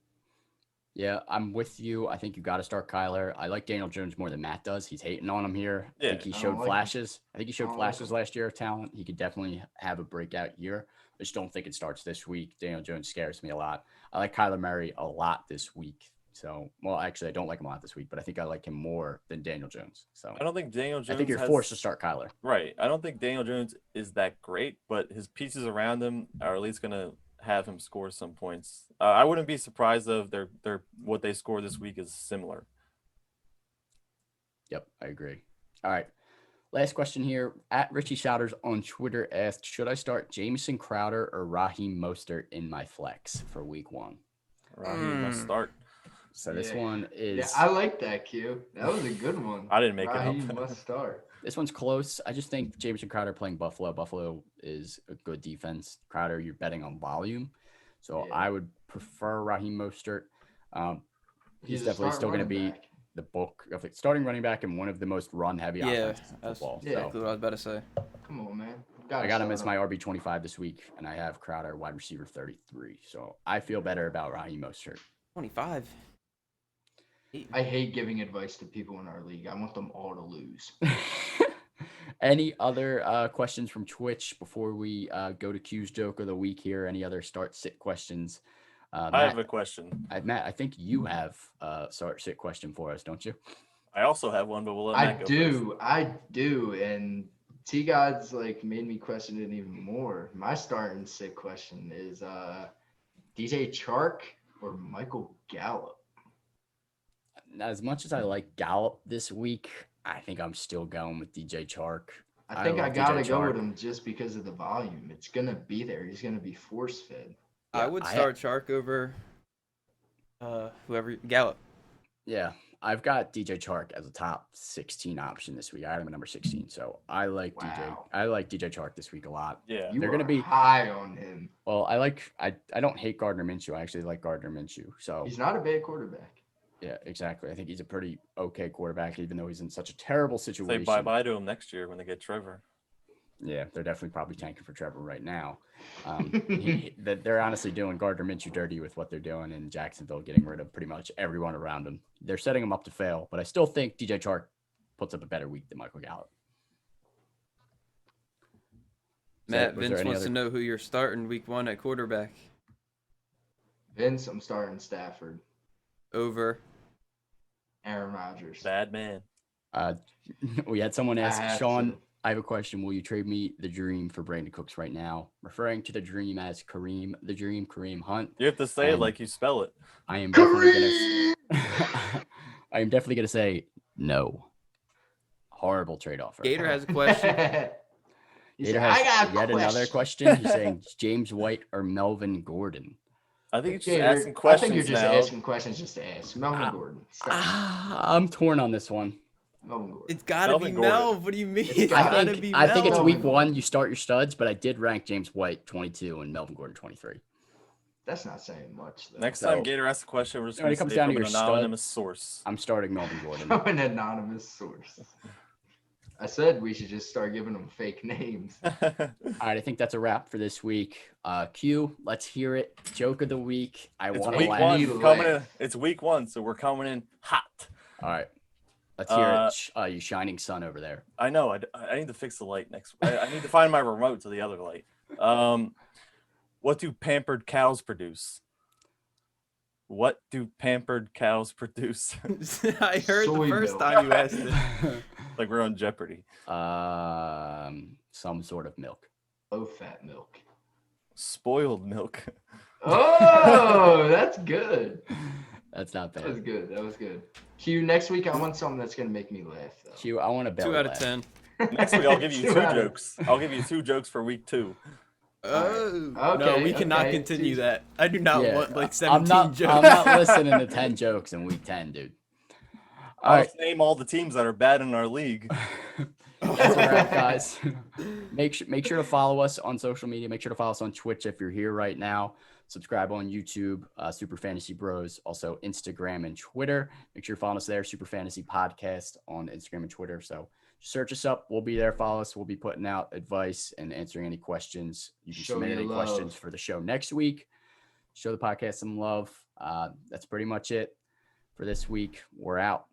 Yeah, I'm with you. I think you got to start Kyler. I like Daniel Jones more than Matt does. He's hating on him here. Yeah, I think he showed flashes. I think he showed flashes last year of talent. He could definitely have a breakout year. I just don't think it starts this week. Daniel Jones scares me a lot. I like Kyler Murray a lot this week. So, well, actually, I don't like him a lot this week, but I think I like him more than Daniel Jones. So I don't think Daniel Jones. I think you're forced to start Kyler. Right. I don't think Daniel Jones is that great, but his pieces around him are at least going to have him score some points. I wouldn't be surprised if their what they score this week is similar. Yep, I agree. All right. Last question here. @Richie Shouters on Twitter asked, should I start Jamison Crowder or Raheem Mostert in my flex for week 1? Raheem must start. So this one is... Yeah, I like that, Q. That was a good one. I didn't make Raheem it up. must start. This one's close. I just think Jamison Crowder playing Buffalo. Buffalo is a good defense. Crowder, you're betting on volume. So yeah. I would prefer Raheem Mostert. He's definitely still going to be the bulk of it. Starting running back and one of the most run-heavy offenses in football. Yeah, that's what I was about to say. Come on, man. I got him as my RB25 this week, and I have Crowder wide receiver 33. So I feel better about Raheem Mostert. 25. I hate giving advice to people in our league. I want them all to lose. Any other questions from Twitch before we go to Q's joke of the week here? Any other start-sit questions? I have a question. Matt, I think you have a start-sit question for us, don't you? I also have one, but we'll let Matt go first. I do, and T-Gods made me question it even more. My start-and-sit question is DJ Chark or Michael Gallop? As much as I like Gallop this week, I think I'm still going with DJ Chark. I think I got to go with him just because of the volume. It's going to be there. He's going to be force-fed. Yeah, I would start Chark over Gallop. Yeah, I've got DJ Chark as a top 16 option this week. I had him at number 16, so I like DJ Chark this week a lot. Yeah, they're going to be high on him. Well, I don't hate Gardner Minshew. I actually like Gardner Minshew. So he's not a bad quarterback. Yeah, exactly. I think he's a pretty okay quarterback, even though he's in such a terrible situation. Say bye-bye to him next year when they get Trevor. Yeah, they're definitely probably tanking for Trevor right now. They're honestly doing Gardner Minshew dirty with what they're doing in Jacksonville, getting rid of pretty much everyone around him. They're setting him up to fail, but I still think DJ Chark puts up a better week than Michael Gallop. Matt, Vince wants to know who you're starting week 1 at quarterback. Vince, I'm starting Stafford. Over Aaron Rodgers. Bad man. We had someone ask, have Sean, to. I have a question. Will you trade me the Dream for Brandon Cooks right now? Referring to the Dream as Kareem Hunt. You have to say it like you spell it. I am definitely I am definitely gonna say no. Horrible trade offer. Gator has a question. Gator I has got a yet question. another question. He's saying James White or Melvin Gordon. I think you're just Gator, asking questions I think you're just now. asking questions just to ask. Melvin Gordon. Stop. I'm torn on this one. Melvin Gordon. It's gotta Melvin be Gordon. Melv. What do you mean? It's I gotta think be I think it's Melv. week 1. You start your studs, but I did rank James White 22 and Melvin Gordon 23. That's not saying much, though. Next So- time Gator asks a question, we're just When going it to comes say down to from your an stud- anonymous source. I'm starting Melvin Gordon. From an anonymous source. I said we should just start giving them fake names. All right, I think that's a wrap for this week. Q, let's hear it. Joke of the week. I It's want to week laugh. one. You We're coming in, laugh. it's week 1, so we're coming in hot. All right, let's hear it. You shining sun over there. I know. I need to fix the light next. I need to find my remote to the other light. What do pampered cows produce? What do pampered cows produce? I heard Soy the first milk. time you asked it. Like we're on Jeopardy. Some sort of milk. Low fat milk. Spoiled milk. Oh, that's good. That's not That was bad. good. That was good. Q, next week I want something that's gonna make me laugh though. Q, I want a belly 2 out of laugh. 10. Next week I'll give you 2 2 out of- jokes. I'll give you 2 jokes for week 2. Oh no, Okay, we cannot okay. continue that. I do not Yeah, want like I'm 17 not. jokes. I'm not listening to 10 jokes in week 10, dude. All I'll right. just name all the teams that are bad in our league. That's a wrap, guys. Make sure to follow us on social media. Make sure to follow us on Twitch if you're here right now. Subscribe on YouTube, Super Fantasy Bros. Also Instagram and Twitter. Make sure you're following us there. Super Fantasy Podcast on Instagram and Twitter. So search us up. We'll be there. Follow us. We'll be putting out advice and answering any questions. You can Show submit your any love. questions for the show next week. Show the podcast some love. That's pretty much it for this week. We're out.